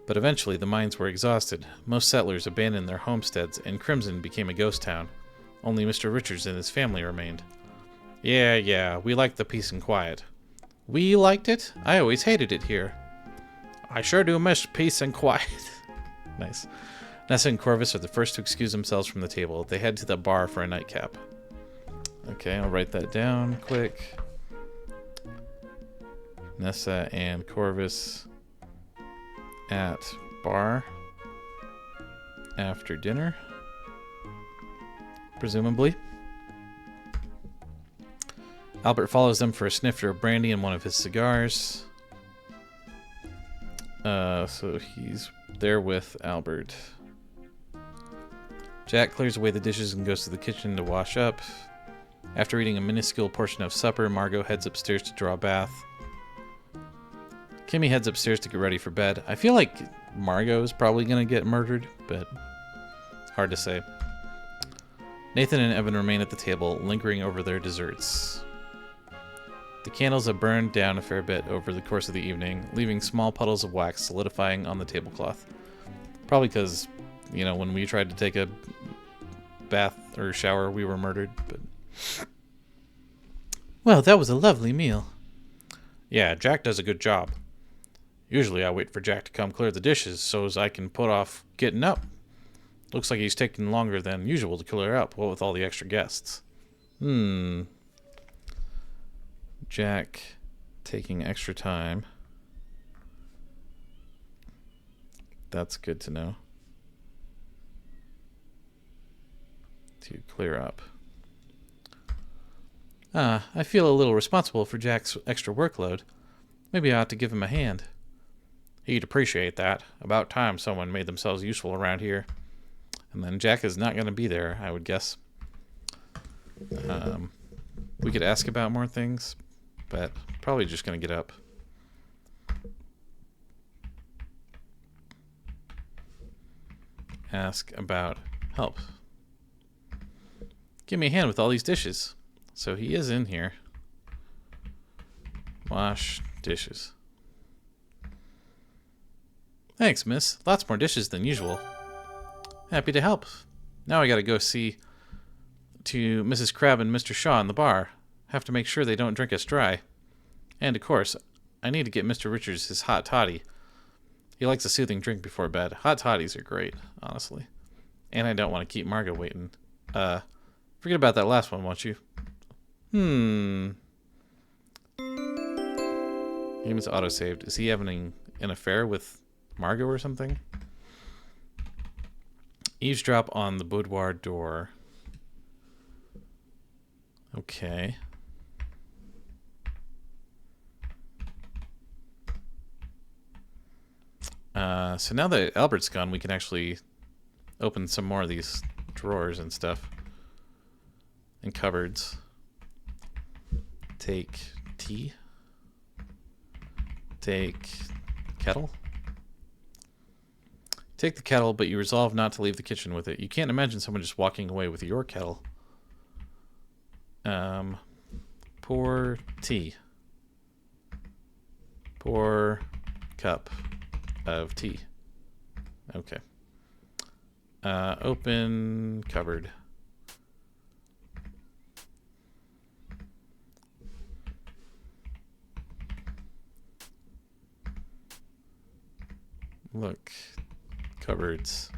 But eventually the mines were exhausted, most settlers abandoned their homesteads, and Crimson became a ghost town. Only Mr. Richards and his family remained. Yeah, we liked the peace and quiet. We liked it? I always hated it here. I sure do miss peace and quiet. Nice. Nessa and Corvus are the first to excuse themselves from the table. They head to the bar for a nightcap. Okay, I'll write that down quick. Nessa and Corvus at bar after dinner, presumably. Albert follows them for a snifter of brandy and one of his cigars. So he's there with Albert. Jack clears away the dishes and goes to the kitchen to wash up. After eating a minuscule portion of supper, Margot heads upstairs to draw a bath. Kimmy heads upstairs to get ready for bed. I feel like Margot is probably going to get murdered, but it's hard to say. Nathan and Evan remain at the table, lingering over their desserts. The candles have burned down a fair bit over the course of the evening, leaving small puddles of wax solidifying on the tablecloth. Probably because, when we tried to take a bath or shower, we were murdered, but... Well, that was a lovely meal. Yeah, Jack does a good job. Usually I wait for Jack to come clear the dishes so as I can put off getting up. Looks like he's taking longer than usual to clear up, what with all the extra guests. Jack taking extra time. That's good to know. To clear up. I feel a little responsible for Jack's extra workload. Maybe I ought to give him a hand. He'd appreciate that. About time someone made themselves useful around here. And then Jack is not going to be there, I would guess. We could ask about more things, but probably just going to get up. Ask about help. Give me a hand with all these dishes. So he is in here. Wash dishes. Thanks, miss. Lots more dishes than usual. Happy to help. Now I gotta go see to Mrs. Crabbe and Mr. Shaw in the bar. Have to make sure they don't drink us dry. And, of course, I need to get Mr. Richards his hot toddy. He likes a soothing drink before bed. Hot toddies are great, honestly. And I don't want to keep Margot waiting. Forget about that last one, won't you? Game is autosaved. Is he having an affair with Margot or something? Eavesdrop on the boudoir door. Okay. So now that Albert's gone, we can actually open some more of these drawers and stuff. And cupboards. Take tea. Take kettle. Take the kettle, but you resolve not to leave the kitchen with it. You can't imagine someone just walking away with your kettle. Pour tea. Pour cup of tea. Okay. Open cupboard. Look. Cupboards.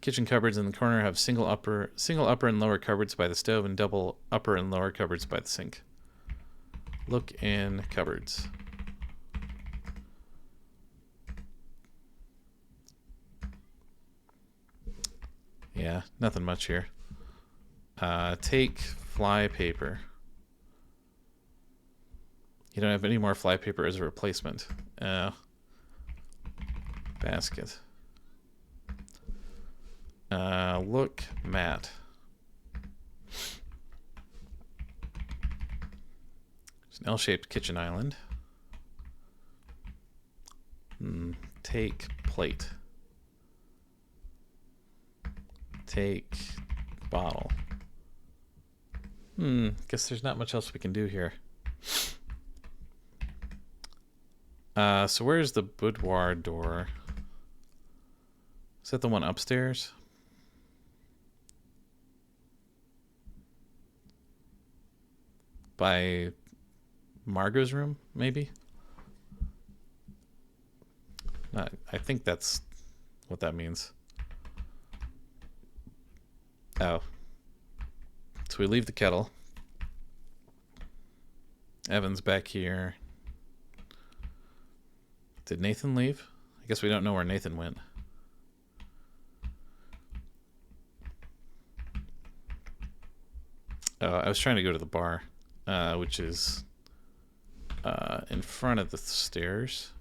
Kitchen cupboards in the corner have single upper and lower cupboards by the stove and double upper and lower cupboards by the sink. Look in cupboards. Yeah, nothing much here. Take fly paper. You don't have any more fly paper as a replacement. Basket. Look mat. It's an L-shaped kitchen island. Take plate. Take bottle. Guess there's not much else we can do here. So where's the boudoir door? Is that the one upstairs? By Margot's room, maybe? I think that's what that means. Oh. So we leave the kettle. Evan's back here. Did Nathan leave? I guess we don't know where Nathan went. I was trying to go to the bar, which is in front of the stairs.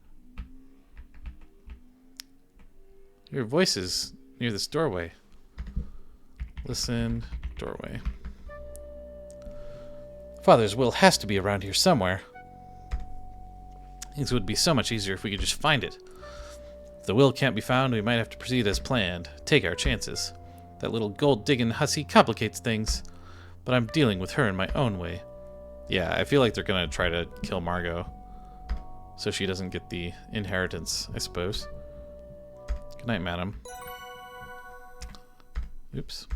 Your voice is near this doorway. Listen, doorway. Father's will has to be around here somewhere. Things would be so much easier if we could just find it. If the will can't be found, we might have to proceed as planned. Take our chances. That little gold-digging hussy complicates things, but I'm dealing with her in my own way. Yeah, I feel like they're gonna try to kill Margot, so she doesn't get the inheritance, I suppose. Good night, madam. Oops.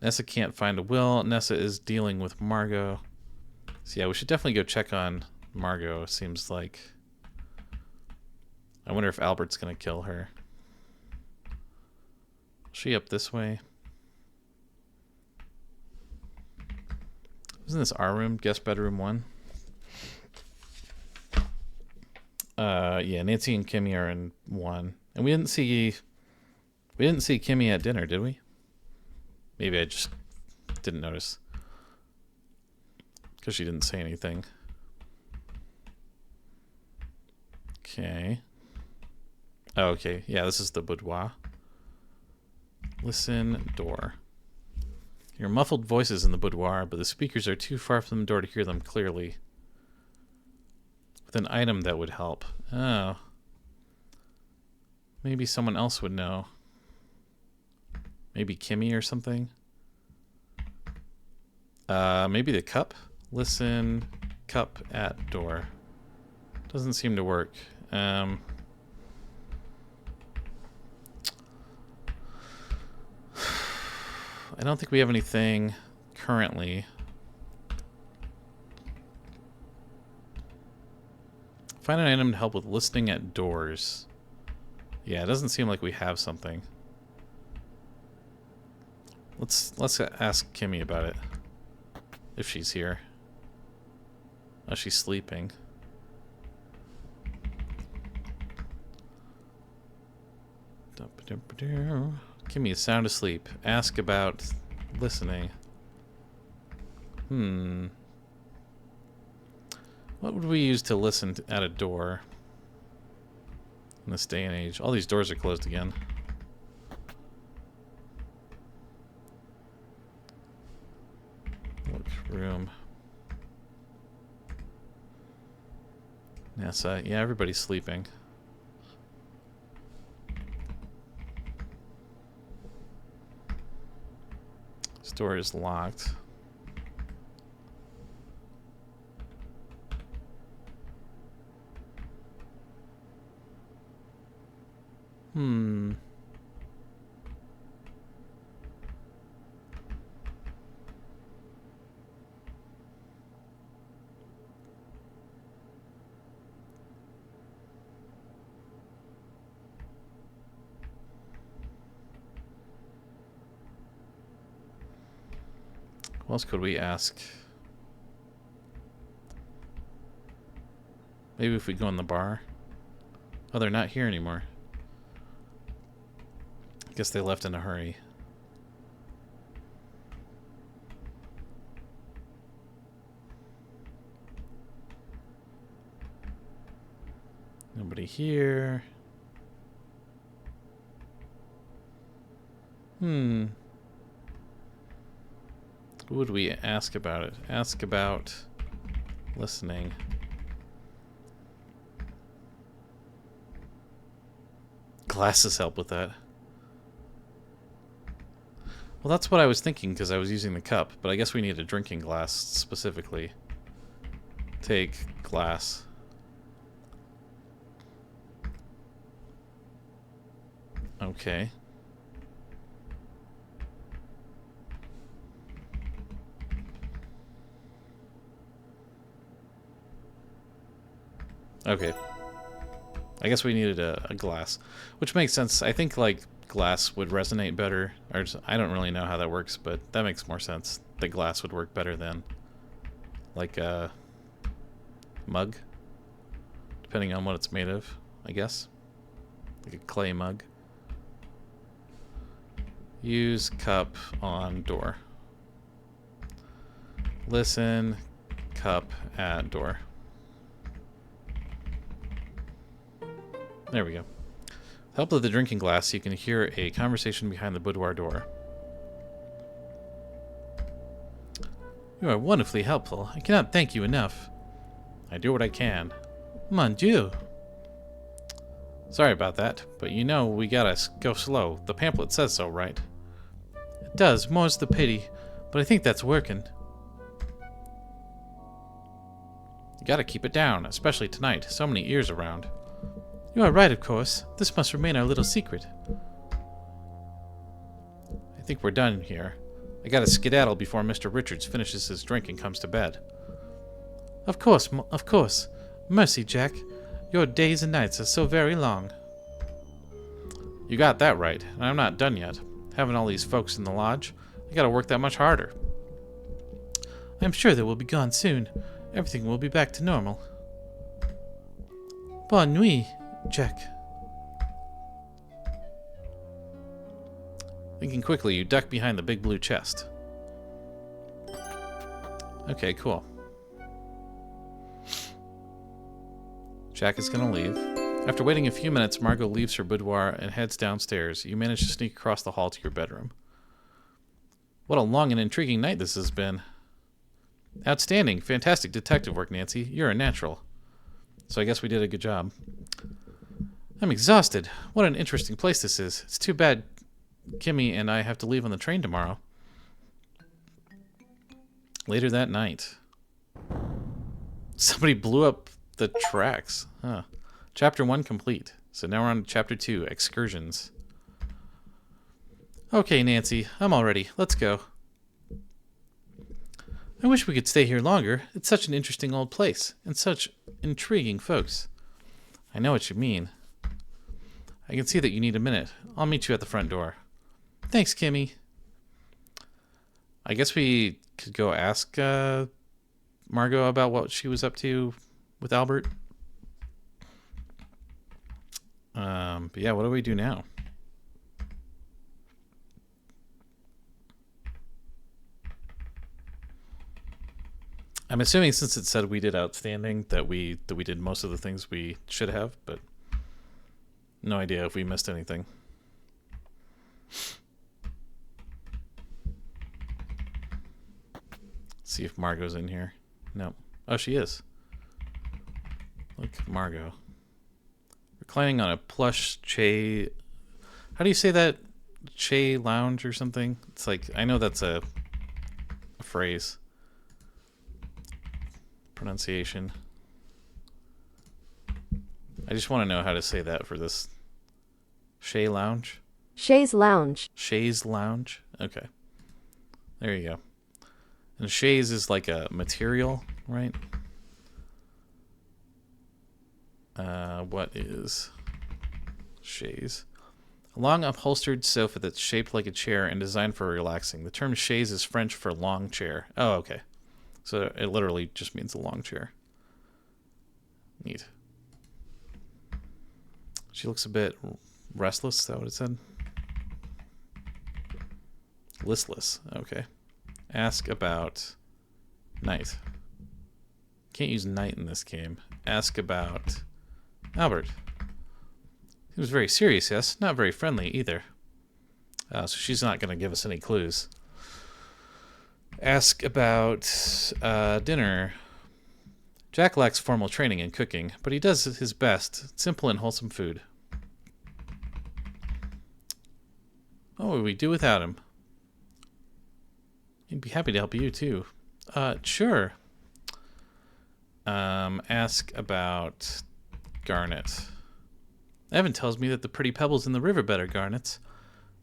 Nessa can't find a will. Nessa is dealing with Margot. So yeah, we should definitely go check on Margot. Seems like... I wonder if Albert's gonna kill her. Is she up this way? Isn't this our room? Guest bedroom 1? Yeah, Nancy and Kimmy are in 1. And we didn't see Kimmy at dinner, did we? Maybe I just didn't notice. Because she didn't say anything. Okay. Oh, okay. Yeah, this is the boudoir. Listen, door. Your muffled voices in the boudoir, but the speakers are too far from the door to hear them clearly. With an item that would help. Oh. Maybe someone else would know. Maybe Kimmy or something. Maybe the cup? Listen, cup at door. Doesn't seem to work. I don't think we have anything currently. Find an item to help with listening at doors. Yeah, it doesn't seem like we have something. Let's ask Kimmy about it. If she's here. Oh, she's sleeping. Kimmy is sound asleep. Ask about listening. What would we use to listen at a door in this day and age? All these doors are closed again. Look, room. Nessa. Yeah, everybody's sleeping. This door is locked. What else could we ask Maybe if we go in the bar. Oh, they're not here anymore. I guess they left in a hurry. Nobody here. Who would we ask about it? Ask about listening. Glasses help with that. Well, that's what I was thinking because I was using the cup, but I guess we need a drinking glass specifically. Take glass. Okay. Okay. I guess we needed a glass, which makes sense. I think, like, glass would resonate better. Or just, I don't really know how that works, but that makes more sense. The glass would work better than, like, a mug, depending on what it's made of, I guess. Like a clay mug. Use cup on door. Listen, cup at door. There we go. With the help of the drinking glass, you can hear a conversation behind the boudoir door. You are wonderfully helpful. I cannot thank you enough. I do what I can. Mon Dieu. Sorry about that, but you know we gotta go slow. The pamphlet says so, right? It does, more's the pity, but I think that's working. You gotta keep it down, especially tonight. So many ears around. You are right, of course. This must remain our little secret. I think we're done here. I gotta skedaddle before Mr. Richards finishes his drink and comes to bed. Of course, of course. Mercy, Jack. Your days and nights are so very long. You got that right, and I'm not done yet. Having all these folks in the lodge, I gotta work that much harder. I'm sure they will be gone soon. Everything will be back to normal. Bonne nuit, Jack. Thinking quickly, you duck behind the big blue chest. Okay, cool. Jack is gonna leave. After waiting a few minutes, Margot leaves her boudoir and heads downstairs. You manage to sneak across the hall to your bedroom. What a long and intriguing night this has been. Outstanding. Fantastic detective work, Nancy. You're a natural. So I guess we did a good job. I'm exhausted. What an interesting place this is. It's too bad Kimmy and I have to leave on the train tomorrow. Later that night. Somebody blew up the tracks. Huh. Chapter 1 complete. So now we're on to Chapter 2, Excursions. Okay, Nancy, I'm all ready. Let's go. I wish we could stay here longer. It's such an interesting old place, and such intriguing folks. I know what you mean. I can see that you need a minute. I'll meet you at the front door. Thanks, Kimmy. I guess we could go ask Margot about what she was up to with Albert. But yeah, what do we do now? I'm assuming since it said we did outstanding that we did most of the things we should have, but no idea if we missed anything. Let's see if Margot's in here. No. Oh, she is. Look, Margot. Reclining on a plush Che... How do you say that? Che lounge or something? It's like, I know that's a phrase. Pronunciation. I just want to know how to say that for this. Che lounge? Chaise lounge. Chaise lounge? Okay. There you go. And chaise is like a material, right? What is chaise? A long upholstered sofa that's shaped like a chair and designed for relaxing. The term chaise is French for long chair. Oh, okay. So it literally just means a long chair. Neat. She looks a bit restless. Is that what it said? Listless. Okay. Ask about Knight. Can't use Knight in this game. Ask about Albert. He was very serious, yes. Not very friendly either. So she's not going to give us any clues. Ask about dinner. Jack lacks formal training in cooking, but he does his best. Simple and wholesome food. What would we do without him? He'd be happy to help you, too. Sure. Ask about Garnet. Evan tells me that the pretty pebbles in the riverbed are garnets.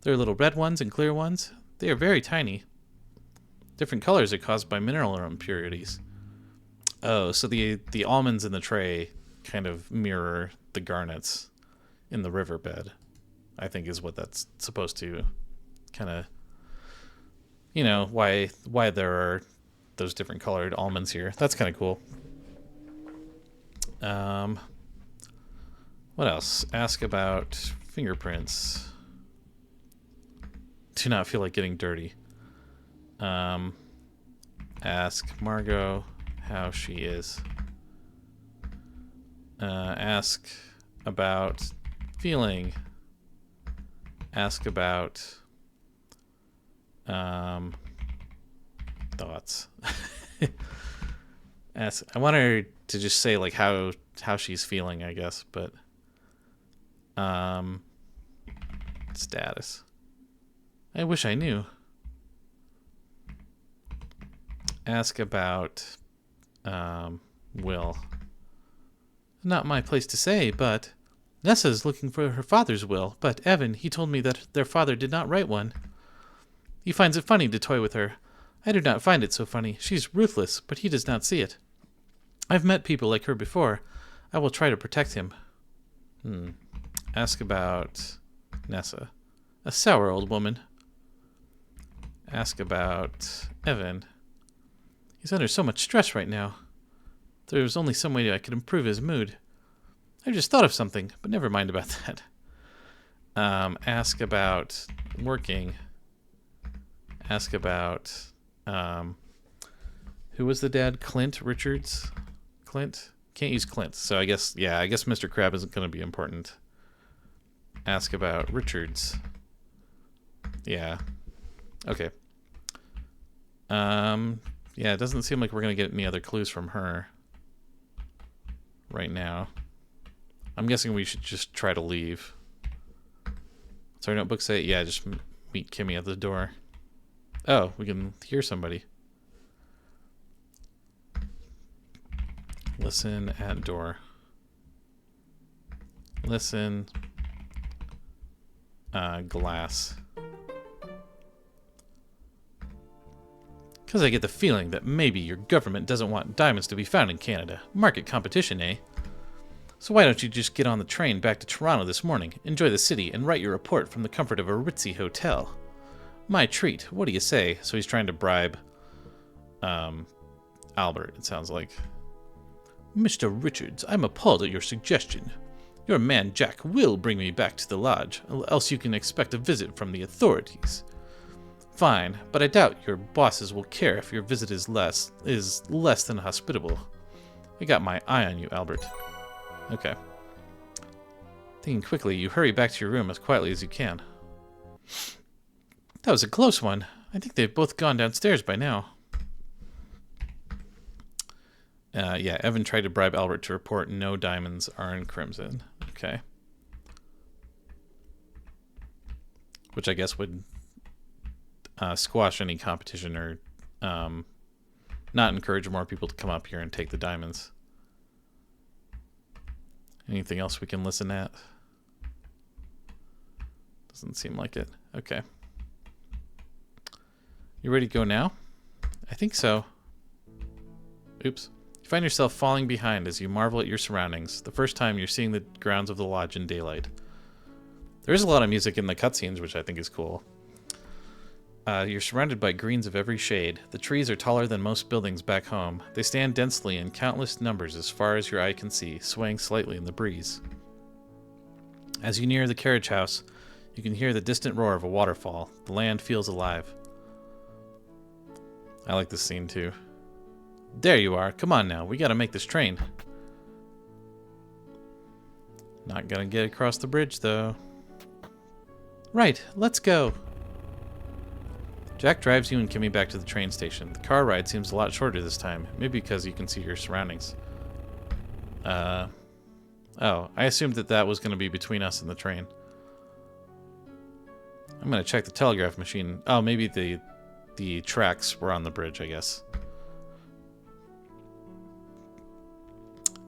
There are little red ones and clear ones. They are very tiny. Different colors are caused by mineral impurities. Oh, so the almonds in the tray kind of mirror the garnets in the riverbed, I think is what that's supposed to kind of, you know, why there are those different colored almonds here. That's kind of cool. What else? Ask about fingerprints. Do not feel like getting dirty. Ask Margot how she is. Ask about feeling. Ask about thoughts. Ask. I want her to just say like how she's feeling, I guess, but status. I wish I knew. Ask about will. Not my place to say, but Nessa's looking for her father's will, but Evan, he told me that their father did not write one. He finds it funny to toy with her. I do not find it so funny. She's ruthless, but he does not see it. I've met people like her before. I will try to protect him. Ask about Nessa. A sour old woman. Ask about Evan. He's under so much stress right now. There was only some way I could improve his mood. I just thought of something, but never mind about that. Ask about working. Ask about who was the dad? Clint Richards? Clint? Can't use Clint. So I guess Mr. Crab isn't going to be important. Ask about Richards. Yeah. Okay. Yeah, it doesn't seem like we're going to get any other clues from her right now. I'm guessing we should just try to leave. What's our notebook say? Yeah, just meet Kimmy at the door. Oh, we can hear somebody. Listen at door. Listen. Glass. Because I get the feeling that maybe your government doesn't want diamonds to be found in Canada. Market competition, eh? So why don't you just get on the train back to Toronto this morning, enjoy the city, and write your report from the comfort of a ritzy hotel? My treat. What do you say? So he's trying to bribe Albert, it sounds like. Mr. Richards, I'm appalled at your suggestion. Your man Jack will bring me back to the lodge, else you can expect a visit from the authorities. Fine, but I doubt your bosses will care if your visit is less than hospitable. I got my eye on you, Albert. Okay. Thinking quickly, you hurry back to your room as quietly as you can. That was a close one. I think they've both gone downstairs by now. Yeah, Evan tried to bribe Albert to report no diamonds are in Crimson. Okay. Which I guess would squash any competition or not encourage more people to come up here and take the diamonds. Anything else we can listen at? Doesn't seem like it. Okay. You ready to go now? I think so. Oops. You find yourself falling behind as you marvel at your surroundings, the first time you're seeing the grounds of the lodge in daylight. There is a lot of music in the cutscenes, which I think is cool. You're surrounded by greens of every shade. The trees are taller than most buildings back home. They stand densely in countless numbers as far as your eye can see, swaying slightly in the breeze. As you near the carriage house, you can hear the distant roar of a waterfall. The land feels alive. I like this scene too. There you are. Come on now. We gotta make this train. Not gonna get across the bridge though. Right, let's go. Jack drives you and Kimmy back to the train station. The car ride seems a lot shorter this time, maybe because you can see your surroundings. Oh, I assumed that was going to be between us and the train. I'm going to check the telegraph machine. Oh, maybe the tracks were on the bridge, I guess.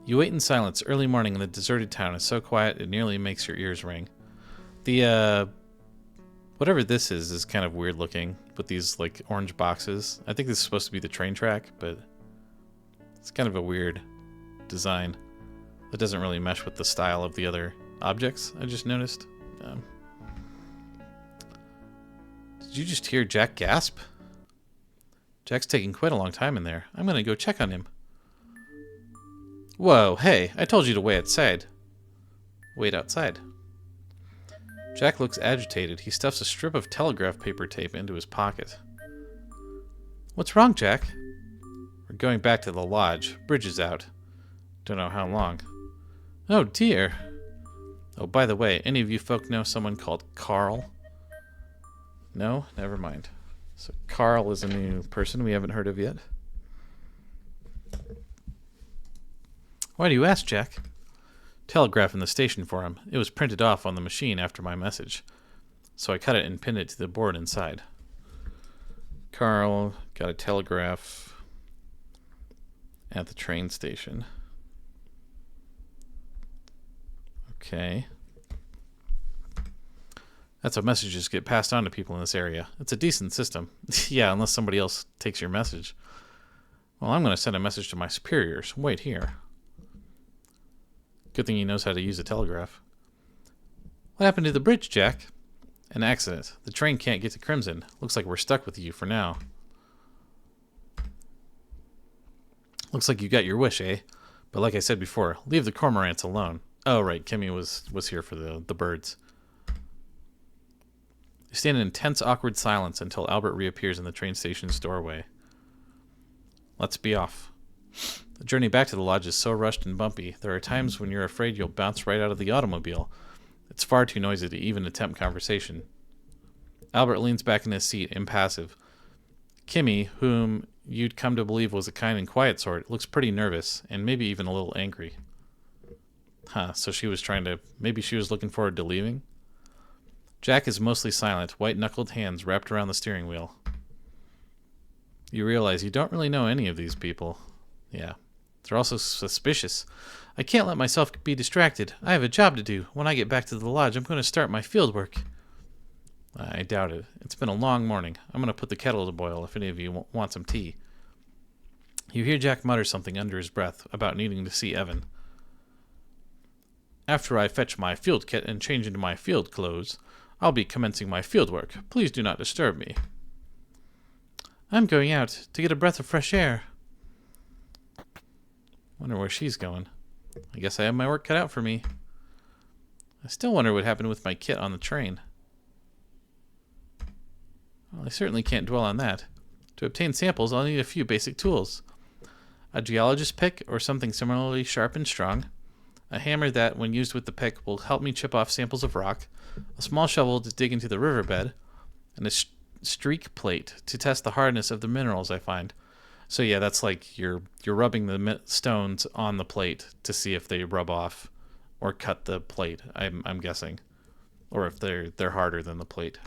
You wait in silence. Early morning in the deserted town is so quiet it nearly makes your ears ring. The, whatever this is kind of weird looking, with these, like, orange boxes. I think this is supposed to be the train track, but it's kind of a weird design. It doesn't really mesh with the style of the other objects, I just noticed. Did you just hear Jack gasp? Jack's taking quite a long time in there. I'm gonna go check on him. Whoa, hey, I told you to wait outside. Wait outside. Jack looks agitated. He stuffs a strip of telegraph paper tape into his pocket. What's wrong, Jack? We're going back to the lodge. Bridge is out. Don't know how long. Oh, dear. Oh, by the way, any of you folk know someone called Carl? No? Never mind. So Carl is a new person we haven't heard of yet. Why do you ask, Jack? Telegraph in the station for him. It was printed off on the machine after my message. So I cut it and pinned it to the board inside. Carl got a telegraph at the train station. Okay. That's how messages get passed on to people in this area. It's a decent system. Yeah, unless somebody else takes your message. Well, I'm going to send a message to my superiors. Wait here. Good thing he knows how to use a telegraph. What happened to the bridge, Jack? An accident. The train can't get to Crimson. Looks like we're stuck with you for now. Looks like you got your wish, eh? But like I said before, leave the cormorants alone. Oh, right. Kimmy was here for the birds. You stand in intense, awkward silence until Albert reappears in the train station's doorway. Let's be off. The journey back to the lodge is so rushed and bumpy, there are times when you're afraid you'll bounce right out of the automobile. It's far too noisy to even attempt conversation. Albert leans back in his seat, impassive. Kimmy, whom you'd come to believe was a kind and quiet sort, looks pretty nervous, and maybe even a little angry. So maybe she was looking forward to leaving? Jack is mostly silent, white-knuckled hands wrapped around the steering wheel. You realize you don't really know any of these people. Yeah. They're also suspicious. I can't let myself be distracted. I have a job to do. When I get back to the lodge, I'm going to start my field work. I doubt it. It's been a long morning. I'm going to put the kettle to boil if any of you want some tea. You hear Jack mutter something under his breath about needing to see Evan. After I fetch my field kit and change into my field clothes, I'll be commencing my field work. Please do not disturb me. I'm going out to get a breath of fresh air. Wonder where she's going. I guess I have my work cut out for me. I still wonder what happened with my kit on the train. Well, I certainly can't dwell on that. To obtain samples, I'll need a few basic tools. A geologist's pick or something similarly sharp and strong. A hammer that, when used with the pick, will help me chip off samples of rock. A small shovel to dig into the riverbed. And a streak plate to test the hardness of the minerals I find. So yeah, that's like you're rubbing the stones on the plate to see if they rub off or cut the plate. I'm guessing, or if they're harder than the plate.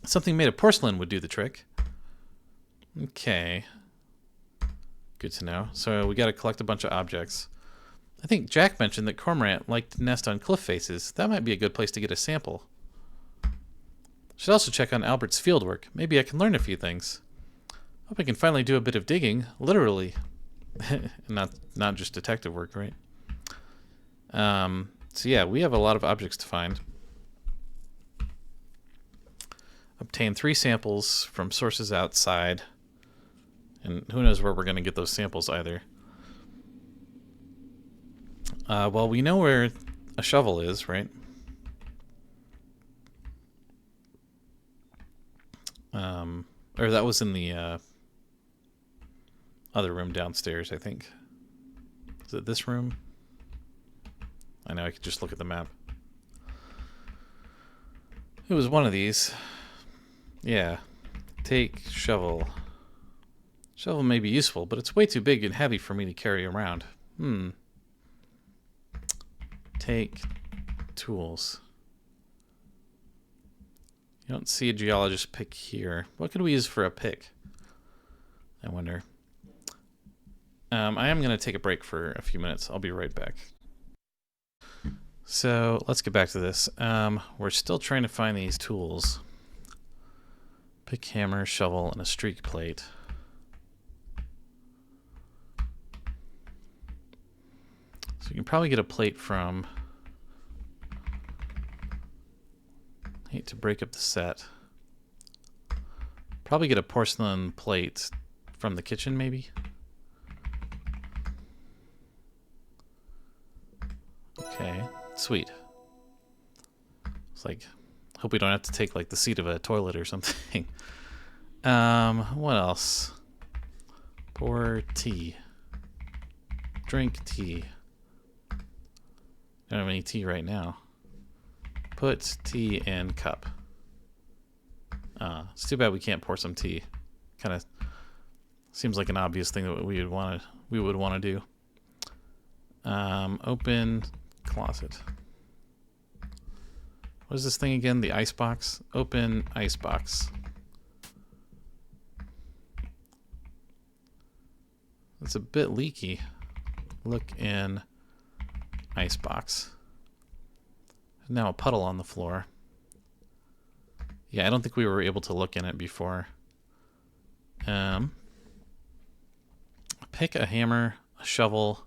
Something made of porcelain would do the trick. Okay, good to know. So we got to collect a bunch of objects. I think Jack mentioned that cormorant liked to nest on cliff faces. That might be a good place to get a sample. Should also check on Albert's fieldwork. Maybe I can learn a few things. Hope I can finally do a bit of digging, literally. not just detective work, right? So yeah, we have a lot of objects to find. obtain 3 samples from sources outside. And who knows where we're going to get those samples either. Well, we know where a shovel is, right? Or that was in the other room downstairs, I think. Is it this room? I know, I could just look at the map. It was one of these. Yeah. Take shovel. Shovel may be useful, but it's way too big and heavy for me to carry around. Take tools. You don't see a geologist pick here. What could we use for a pick? I wonder. I am going to take a break for a few minutes. I'll be right back. So let's get back to this. We're still trying to find these tools. Pick, hammer, shovel, and a streak plate. So you can probably get a plate from... I hate to break up the set. Probably get a porcelain plate from the kitchen, maybe? Okay, sweet. It's like, hope we don't have to take like the seat of a toilet or something. What else? Pour tea. Drink tea. Don't have any tea right now. Put tea in cup. It's too bad we can't pour some tea. Kind of seems like an obvious thing that we would want to do. Open closet. What is this thing again? The ice box? Open ice box. It's a bit leaky. Look in ice box. Now a puddle on the floor. Yeah, I don't think we were able to look in it before. Pick a hammer, a shovel,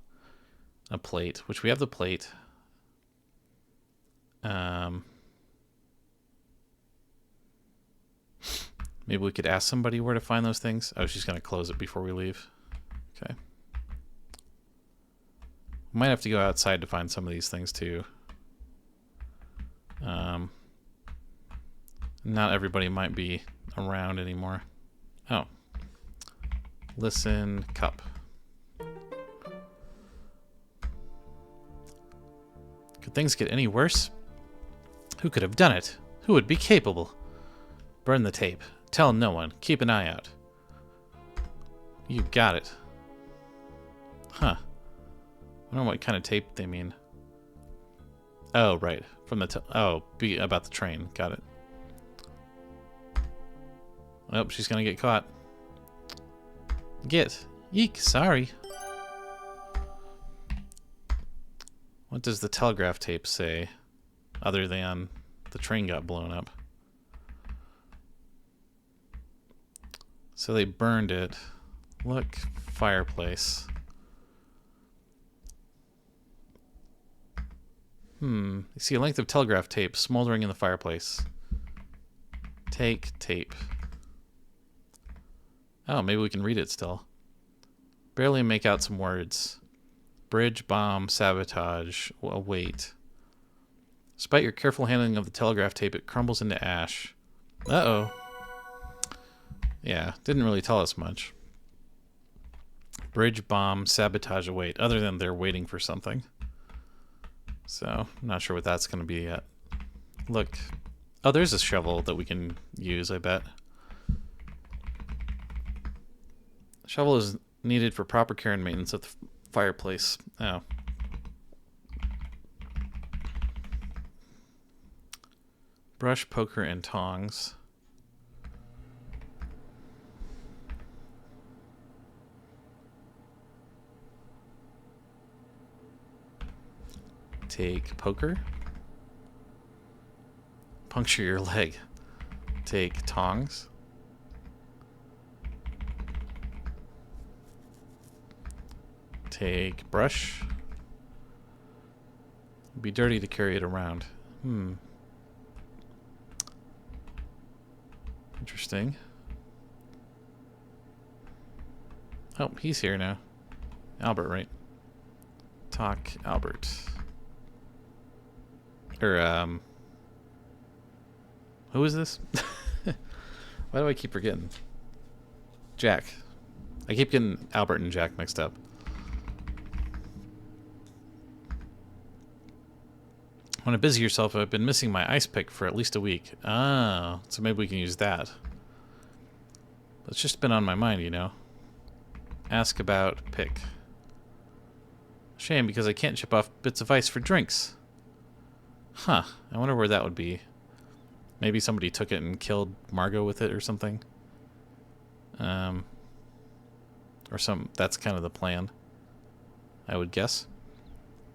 a plate, which we have the plate. Maybe we could ask somebody where to find those things. Oh, she's going to close it before we leave. Okay. We might have to go outside to find some of these things too. Not everybody might be around anymore. Oh. Listen, cup. Could things get any worse? Who could have done it? Who would be capable? Burn the tape. Tell no one. Keep an eye out. You got it. Huh. I don't know what kind of tape they mean. Oh, right. From the be about the train. Got it. Oh, she's gonna get caught. Get. Eek, sorry. What does the telegraph tape say, other than the train got blown up? So they burned it. Look, fireplace. You see a length of telegraph tape smoldering in the fireplace. Take tape. Oh, maybe we can read it still. Barely make out some words. Bridge, bomb, sabotage, await. Despite your careful handling of the telegraph tape, it crumbles into ash. Uh-oh. Yeah, didn't really tell us much. Bridge, bomb, sabotage, await. Other than they're waiting for something. So, I'm not sure what that's going to be yet. Look. Oh, there's a shovel that we can use, I bet. Shovel is needed for proper care and maintenance of the fireplace. Oh. Brush, poker, and tongs. Take poker. Puncture your leg. Take tongs. Take brush. It'd be dirty to carry it around. Interesting. Oh, he's here now. Albert, right? Talk Albert. Or, who is this? Why do I keep forgetting? Jack. I keep getting Albert and Jack mixed up. Want to busy yourself? I've been missing my ice pick for at least a week. Ah, so maybe we can use that. It's just been on my mind, you know. Ask about pick. Shame, because I can't chip off bits of ice for drinks. Huh. I wonder where that would be. Maybe somebody took it and killed Margot with it or something. That's kind of the plan, I would guess.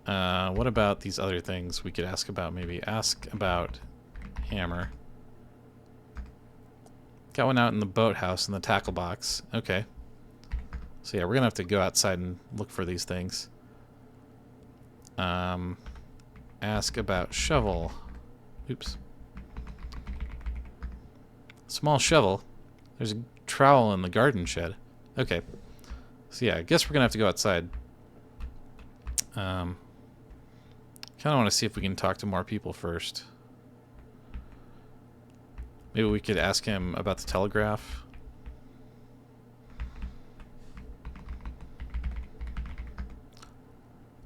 What about these other things we could ask about? Maybe ask about hammer. Got one out in the boathouse in the tackle box. Okay. So yeah, we're gonna have to go outside and look for these things. Ask about shovel. Oops. Small shovel. There's a trowel in the garden shed. Okay. So yeah, I guess we're gonna have to go outside. Kind of want to see if we can talk to more people first. Maybe we could ask him about the telegraph.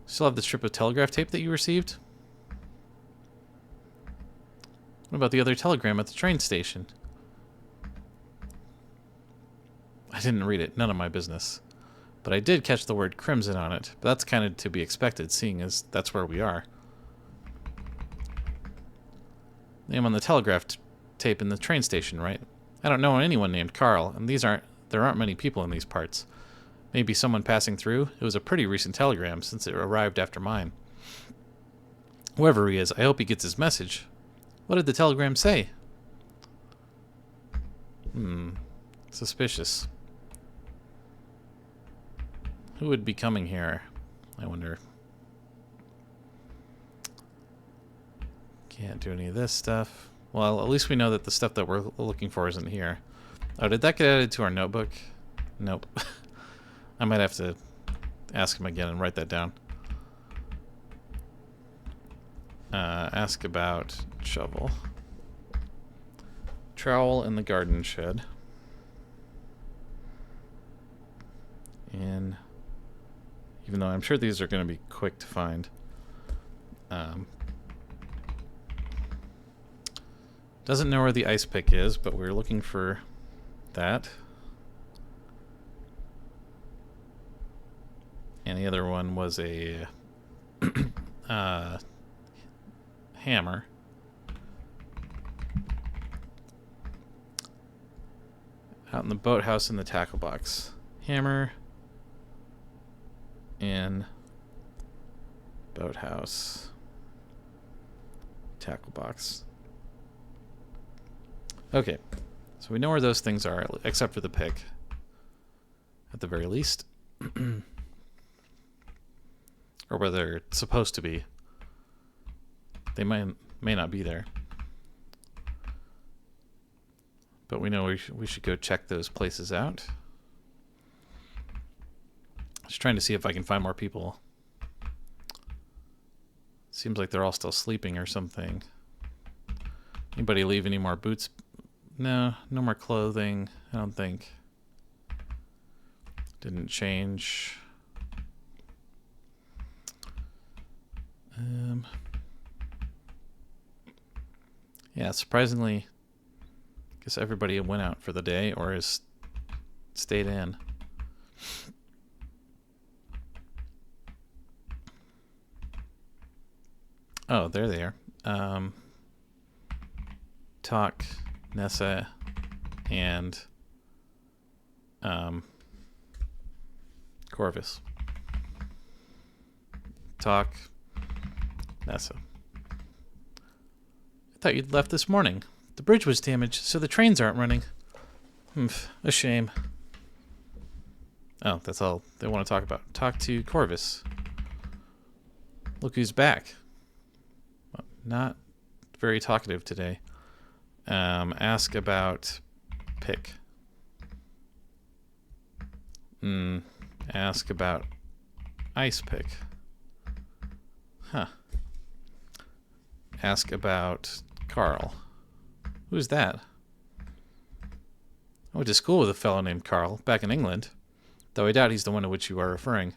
Still have the strip of telegraph tape that you received? What about the other telegram at the train station? I didn't read it. None of my business. But I did catch the word crimson on it. But that's kind of to be expected, seeing as that's where we are. Name on the telegraph tape in the train station, right? I don't know anyone named Carl, and there aren't many people in these parts. Maybe someone passing through? It was a pretty recent telegram, since it arrived after mine. Whoever he is, I hope he gets his message. What did the telegram say? Suspicious. Who would be coming here? I wonder. Can't do any of this stuff. Well, at least we know that the stuff that we're looking for isn't here. Oh, did that get added to our notebook? Nope. I might have to ask him again and write that down. Ask about shovel. Trowel in the garden shed. And even though I'm sure these are going to be quick to find. Doesn't know where the ice pick is, but we're looking for that. And the other one was a hammer. Out in the boathouse in the tackle box. Hammer in boathouse tackle box. Okay, so we know where those things are, except for the pick, at the very least. Or where they're supposed to be. They may not be there. But we know we should go check those places out. Just trying to see if I can find more people. Seems like they're all still sleeping or something. Anybody leave any more boots? No, no more clothing, I don't think. Didn't change. Yeah, surprisingly, I guess everybody went out for the day or has stayed in. Oh, there they are. Talk, Nessa, and Corvus. Talk, Nessa. I thought you'd left this morning. The bridge was damaged, so the trains aren't running. A shame. Oh, that's all they want to talk about. Talk to Corvus. Look who's back. Not very talkative today. Ask about pick. Ask about ice pick. Huh. Ask about Carl. Who's that? I went to school with a fellow named Carl, back in England, though I doubt he's the one to which you are referring.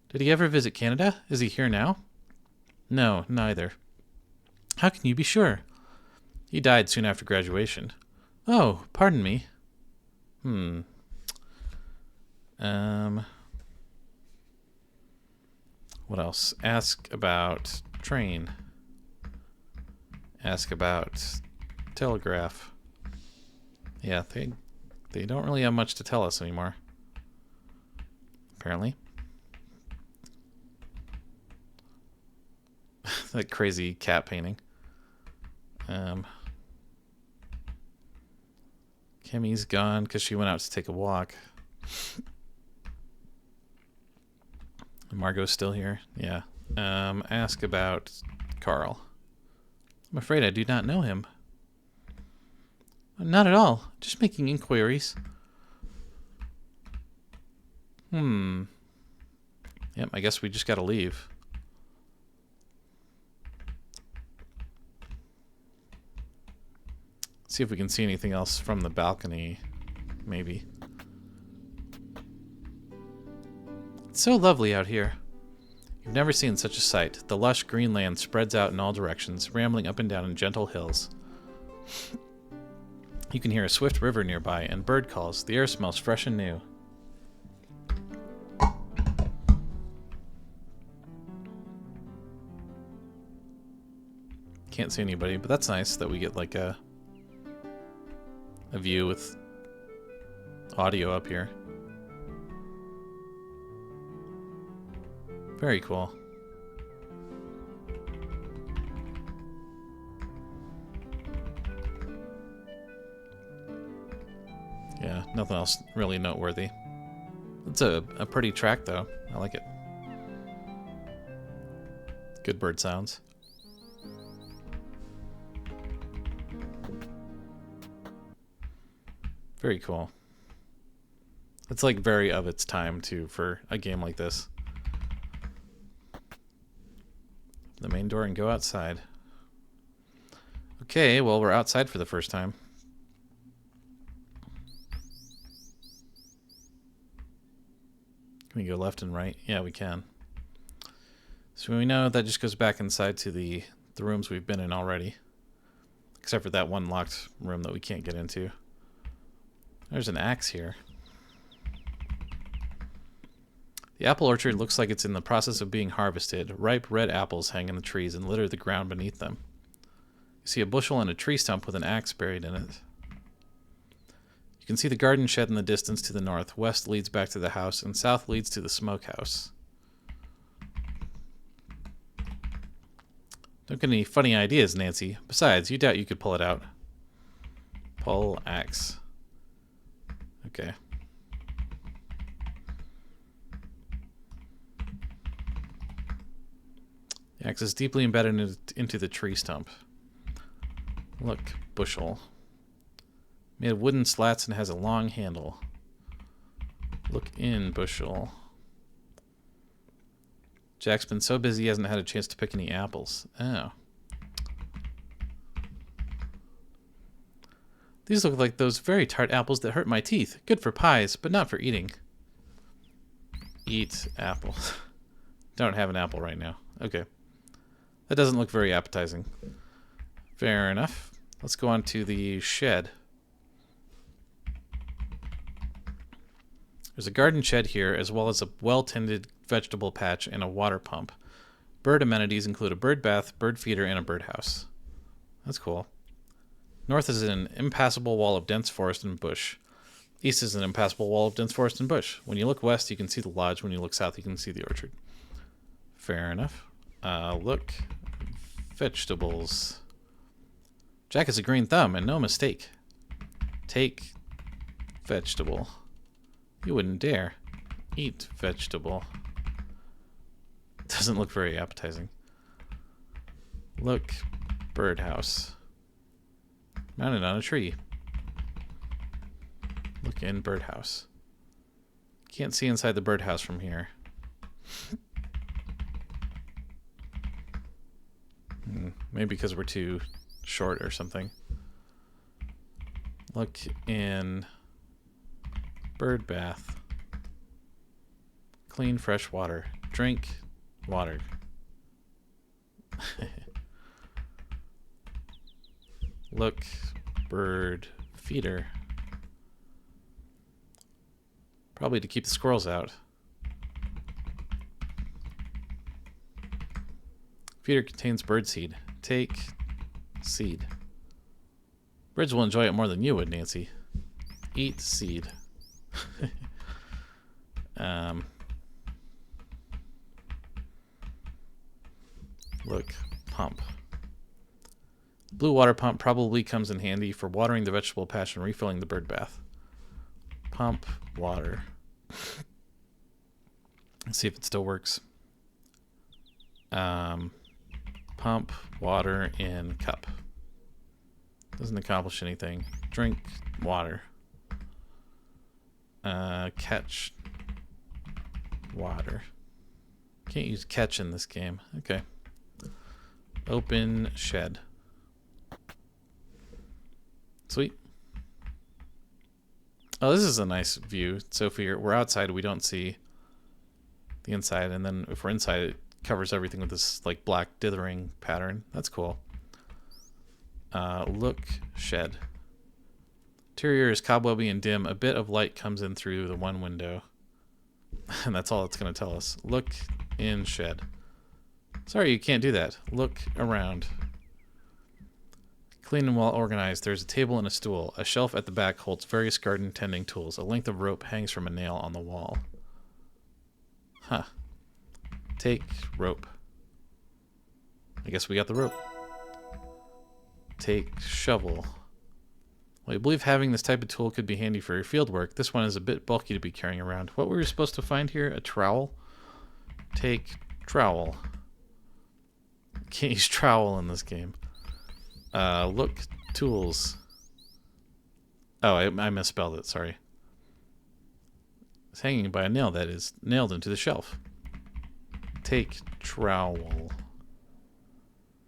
Did he ever visit Canada? Is he here now? No, neither. How can you be sure? He died soon after graduation. Oh, pardon me. What else? Ask about train. Ask about telegraph. Yeah, they don't really have much to tell us anymore. Apparently. That crazy cat painting. Kimmy's gone because she went out to take a walk. Margot's still here. Yeah. Ask about Carl. I'm afraid I do not know him. Not at all. Just making inquiries. Yep, I guess we just gotta leave. See if we can see anything else from the balcony, maybe. It's so lovely out here. You've never seen such a sight. The lush green land spreads out in all directions, rambling up and down in gentle hills. You can hear a swift river nearby and bird calls. The air smells fresh and new. Can't see anybody, but that's nice that we get like a view with audio up here. Very cool. Yeah, nothing else really noteworthy. It's a pretty track though. I like it. Good bird sounds. Very cool. It's like very of its time too for a game like this. The main door and go outside. Okay, well, we're outside for the first time. Can we go left and right? Yeah, we can. So we know that just goes back inside to the rooms we've been in already. Except for that one locked room that we can't get into. There's an axe here. The apple orchard looks like it's in the process of being harvested. Ripe red apples hang in the trees and litter the ground beneath them. You see a bushel and a tree stump with an axe buried in it. You can see the garden shed in the distance to the north. West leads back to the house, and south leads to the smokehouse. Don't get any funny ideas, Nancy. Besides, you doubt you could pull it out. Pull axe. Okay. The axe is deeply embedded into the tree stump. Look, bushel. Made of wooden slats and has a long handle. Look in, bushel. Jack's been so busy he hasn't had a chance to pick any apples. Oh. These look like those very tart apples that hurt my teeth. Good for pies, but not for eating. Eat apple. Don't have an apple right now. Okay. That doesn't look very appetizing. Fair enough. Let's go on to the shed. There's a garden shed here, as well as a well-tended vegetable patch and a water pump. Bird amenities include a bird bath, bird feeder, and a birdhouse. That's cool. North is an impassable wall of dense forest and bush. East is an impassable wall of dense forest and bush. When you look west, you can see the lodge. When you look south, you can see the orchard. Fair enough. Look. Vegetables. Jack has a green thumb, and no mistake. Take vegetable. You wouldn't dare. Eat vegetable. Doesn't look very appetizing. Look. Birdhouse. Mounted on a tree. Look in birdhouse. Can't see inside the birdhouse from here. Maybe because we're too short or something. Look in bird bath. Clean, fresh water. Drink water. Look, bird feeder. Probably to keep the squirrels out. Feeder contains bird seed. Take seed. Birds will enjoy it more than you would, Nancy. Eat seed. Look, pump. Blue water pump probably comes in handy for watering the vegetable patch and refilling the bird bath. Pump water. Let's see if it still works. Pump water in cup. Doesn't accomplish anything. Drink water. Catch water. Can't use catch in this game. Okay. Open shed. Sweet. Oh, this is a nice view. So if we're outside, we don't see the inside, and then if we're inside, it covers everything with this like black dithering pattern. That's cool. Look shed. Interior is cobwebby and dim. A bit of light comes in through the one window. And that's all it's going to tell us. Look in shed. Sorry, you can't do that. Look around. Clean and well organized. There's a table and a stool. A shelf at the back holds various garden tending tools. A length of rope hangs from a nail on the wall. Huh. Take rope. I guess we got the rope. Take shovel. Well, I believe having this type of tool could be handy for your field work. This one is a bit bulky to be carrying around. What were we supposed to find here? A trowel? Take trowel. Can't use trowel in this game. Look, tools. Oh, I misspelled it, sorry. It's hanging by a nail that is nailed into the shelf. Take trowel.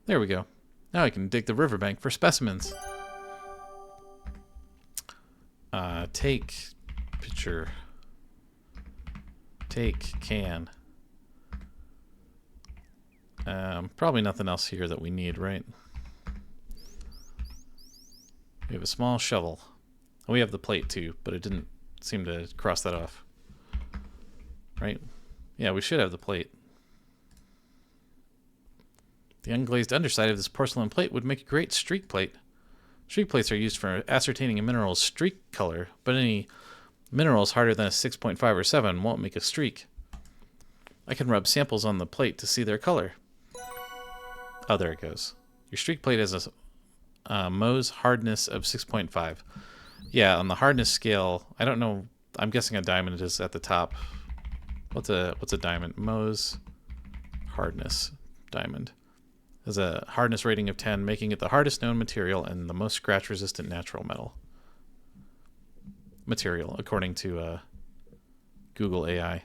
There we go. Now I can dig the riverbank for specimens. Take pitcher. Take can. Probably nothing else here that we need, right? We have a small shovel. We have the plate too, but it didn't seem to cross that off. Right? Yeah, we should have the plate. The unglazed underside of this porcelain plate would make a great streak plate. Streak plates are used for ascertaining a mineral's streak color, but any minerals harder than a 6.5 or 7 won't make a streak. I can rub samples on the plate to see their color. Oh, there it goes. Your streak plate has a Mohs hardness of 6.5. Yeah, on the hardness scale, I don't know. I'm guessing a diamond is at the top. What's a diamond? Mohs hardness diamond has a hardness rating of 10, making it the hardest known material and the most scratch-resistant natural material, according to Google AI.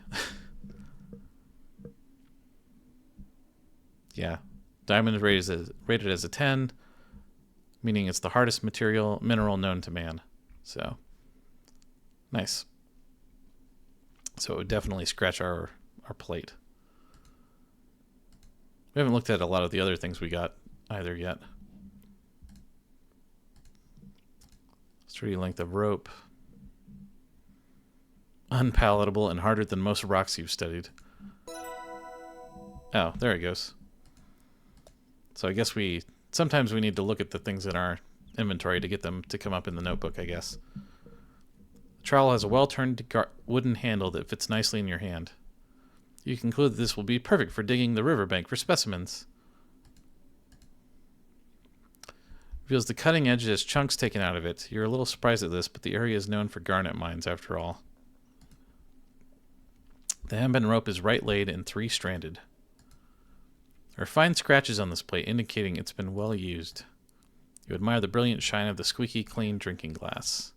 Yeah, diamond is rated as a 10, meaning it's the hardest mineral known to man. So, nice. So it would definitely scratch our plate. We haven't looked at a lot of the other things we got either yet. Sturdy length of rope. Unpalatable and harder than most rocks you've studied. Oh, there it goes. So I guess sometimes we need to look at the things in our inventory to get them to come up in the notebook, I guess. The trowel has a well-turned wooden handle that fits nicely in your hand. You conclude that this will be perfect for digging the riverbank for specimens. Reveals the cutting edge has chunks taken out of it. You're a little surprised at this, but the area is known for garnet mines after all. The hempen rope is right laid and 3-stranded. There are fine scratches on this plate, indicating it's been well used. You admire the brilliant shine of the squeaky clean drinking glass.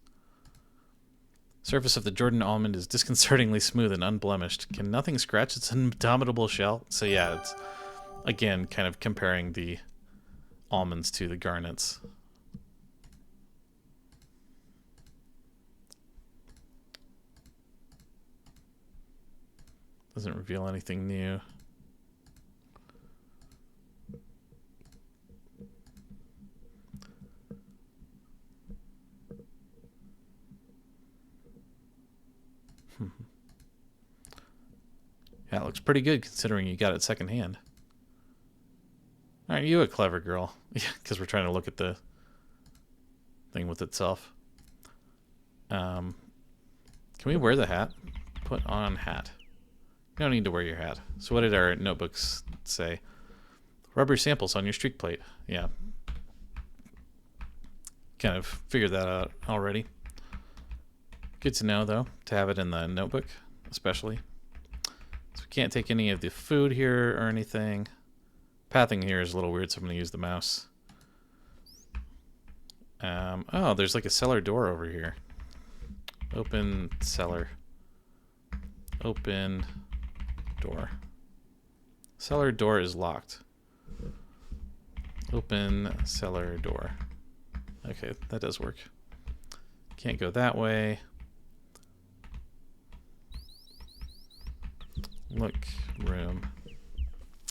Surface of the Jordan almond is disconcertingly smooth and unblemished. Can nothing scratch its indomitable shell? So yeah, it's again kind of comparing the almonds to the garnets. Doesn't reveal anything new. Yeah, it looks pretty good considering you got it secondhand. Aren't you a clever girl? Yeah, because we're trying to look at the thing with itself. Can we wear the hat? Put on hat. You don't need to wear your hat. So what did our notebooks say? Rubber samples on your streak plate. Yeah. Kind of figured that out already. Good to know, though, to have it in the notebook, especially. So we can't take any of the food here or anything. Pathing here is a little weird, so I'm going to use the mouse. Oh, there's like a cellar door over here. Open cellar. Open door. Cellar door is locked. Open cellar door. Okay, that does work. Can't go that way. Look, room.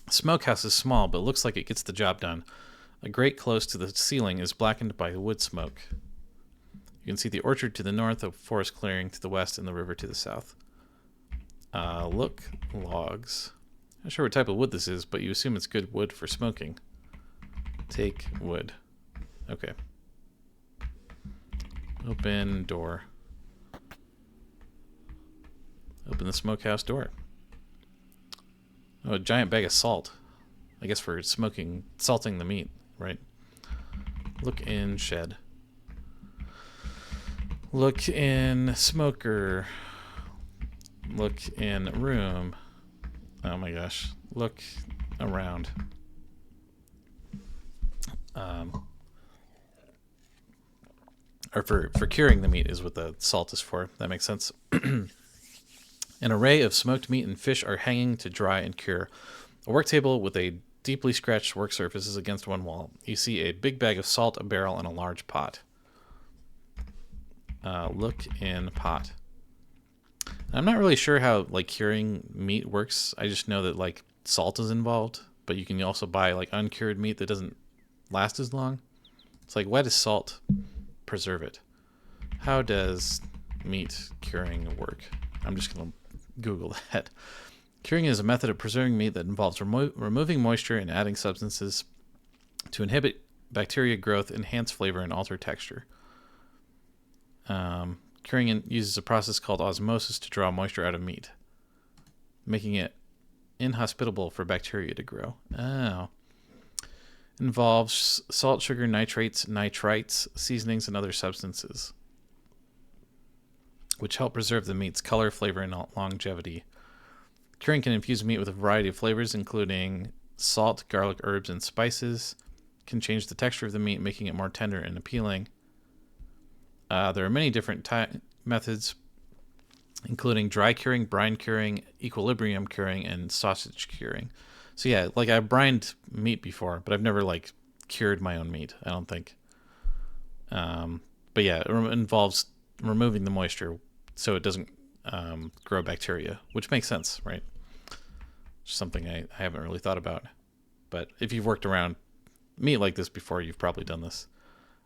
Smokehouse is small, but looks like it gets the job done. A grate close to the ceiling is blackened by wood smoke. You can see the orchard to the north, a forest clearing to the west, and the river to the south. Look, logs. Not sure what type of wood this is, but you assume it's good wood for smoking. Take wood. Okay. Open door. Open the smokehouse door. Oh, a giant bag of salt. I guess for smoking, salting the meat, right? Look in shed. Look in smoker. Look in room. Oh my gosh. Look around. Or for curing the meat is what the salt is for. That makes sense. An array of smoked meat and fish are hanging to dry and cure. A work table with a deeply scratched work surface is against one wall. You see a big bag of salt, a barrel, and a large pot. Look in pot. I'm not really sure how like curing meat works. I just know that like salt is involved, but you can also buy like uncured meat that doesn't last as long. It's like, why does salt preserve it? How does meat curing work? I'm just going to Google that. Curing is a method of preserving meat that involves removing moisture and adding substances to inhibit bacteria growth, enhance flavor, and alter texture. Curing uses a process called osmosis to draw moisture out of meat, making it inhospitable for bacteria to grow. Oh. Involves salt, sugar, nitrates, nitrites, seasonings, and other substances, which help preserve the meat's color, flavor, and longevity. Curing can infuse meat with a variety of flavors, including salt, garlic, herbs, and spices. Can change the texture of the meat, making it more tender and appealing. There are many different methods, including dry curing, brine curing, equilibrium curing, and sausage curing. So yeah, like I've brined meat before, but I've never like cured my own meat, I don't think. But yeah, it involves removing the moisture so it doesn't grow bacteria, which makes sense, right? Something I haven't really thought about. But if you've worked around meat like this before, you've probably done this,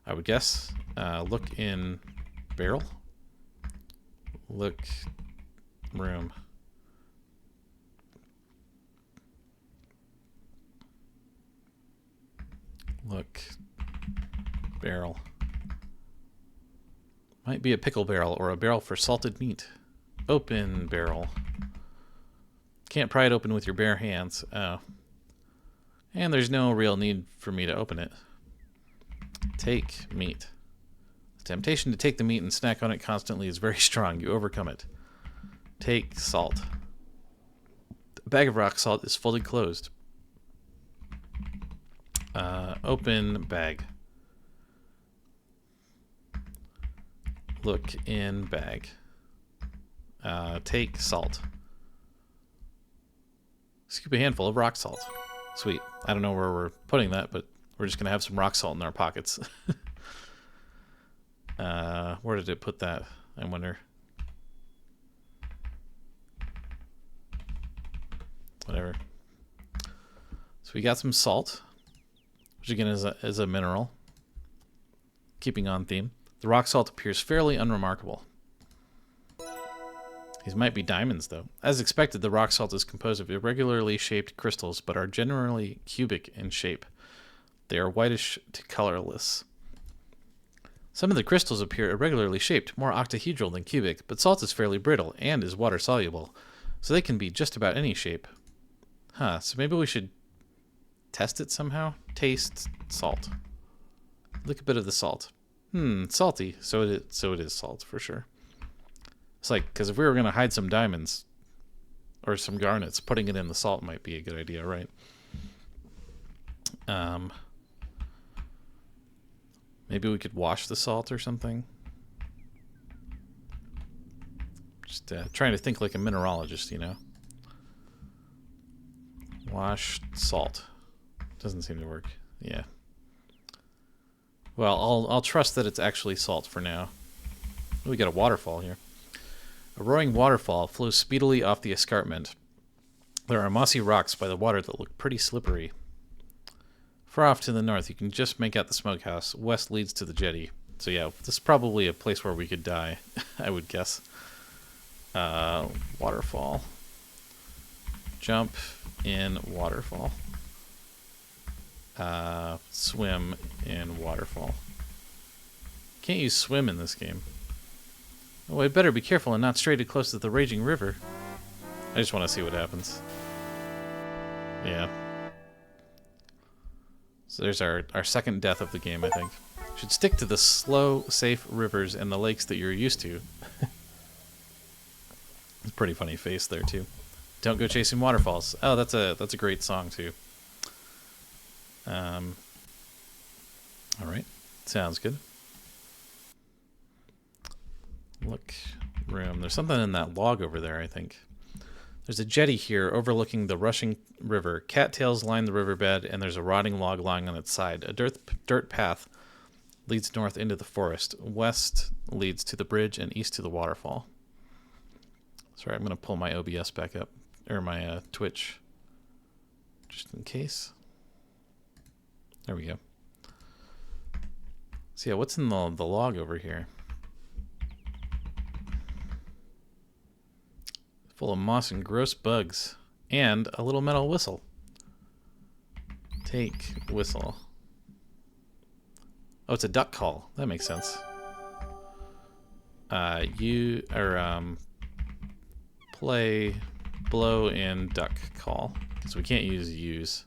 I would guess. Look in barrel. Look room. Look barrel. Might be a pickle barrel or a barrel for salted meat. Open barrel. Can't pry it open with your bare hands. Oh. And there's no real need for me to open it. Take meat. The temptation to take the meat and snack on it constantly is very strong. You overcome it. Take salt. A bag of rock salt is fully closed. Open bag. Look in bag. Take salt. Scoop a handful of rock salt. Sweet. I don't know where we're putting that, but we're just going to have some rock salt in our pockets. Where did it put that? I wonder. Whatever. So we got some salt, which again is a mineral. Keeping on theme. The rock salt appears fairly unremarkable. These might be diamonds, though. As expected, the rock salt is composed of irregularly shaped crystals, but are generally cubic in shape. They are whitish to colorless. Some of the crystals appear irregularly shaped, more octahedral than cubic, but salt is fairly brittle and is water-soluble, so they can be just about any shape. Huh, so maybe we should test it somehow? Taste salt. Look a bit of the salt. Salty. So it is salt, for sure. It's like, because if we were going to hide some diamonds or some garnets, putting it in the salt might be a good idea, right? Maybe we could wash the salt or something. Just trying to think like a mineralogist, you know? Wash salt. Doesn't seem to work. Yeah. Well, I'll trust that it's actually salt for now. We got a waterfall here. A roaring waterfall flows speedily off the escarpment. There are mossy rocks by the water that look pretty slippery. Far off to the north, you can just make out the smokehouse. West leads to the jetty. So yeah, this is probably a place where we could die, I would guess. Waterfall. Jump in waterfall. Swim in waterfall. Can't use swim in this game. Oh, I'd better be careful and not stray too close to the raging river. I just want to see what happens. Yeah. So there's our second death of the game, I think. Should stick to the slow, safe rivers and the lakes that you're used to. It's a pretty funny face there, too. Don't go chasing waterfalls. Oh, that's a great song, too. Alright. Sounds good. Look, room. There's something in that log over there, I think. There's a jetty here overlooking the rushing river. Cattails line the riverbed, and there's a rotting log lying on its side. A dirt path leads north into the forest. West leads to the bridge, and east to the waterfall. Sorry, I'm going to pull my OBS back up, or my Twitch, just in case. There we go. So yeah, what's in the log over here? Full of moss and gross bugs. And a little metal whistle. Take whistle. Oh, it's a duck call. That makes sense. Play blow and duck call. Because we can't use.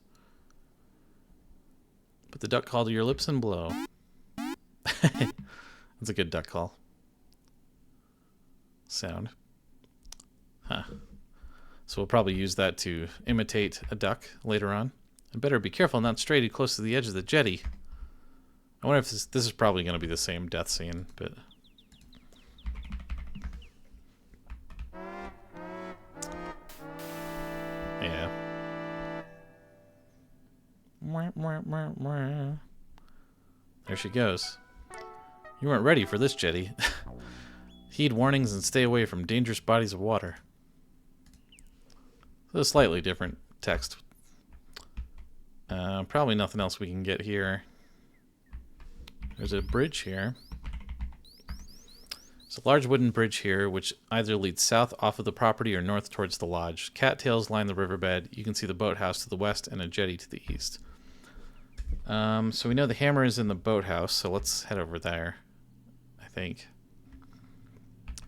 Put the duck call to your lips and blow. That's a good duck call. Sound. Huh. So we'll probably use that to imitate a duck later on. And better be careful not stray too close to the edge of the jetty. I wonder if this is probably going to be the same death scene, but... yeah. There she goes. You weren't ready for this, jetty. Heed warnings and stay away from dangerous bodies of water. So a slightly different text. Probably nothing else we can get here. There's a bridge here. There's a large wooden bridge here, which either leads south off of the property or north towards the lodge. Cattails line the riverbed. You can see the boathouse to the west and a jetty to the east. So we know the hammer is in the boathouse, so let's head over there, I think.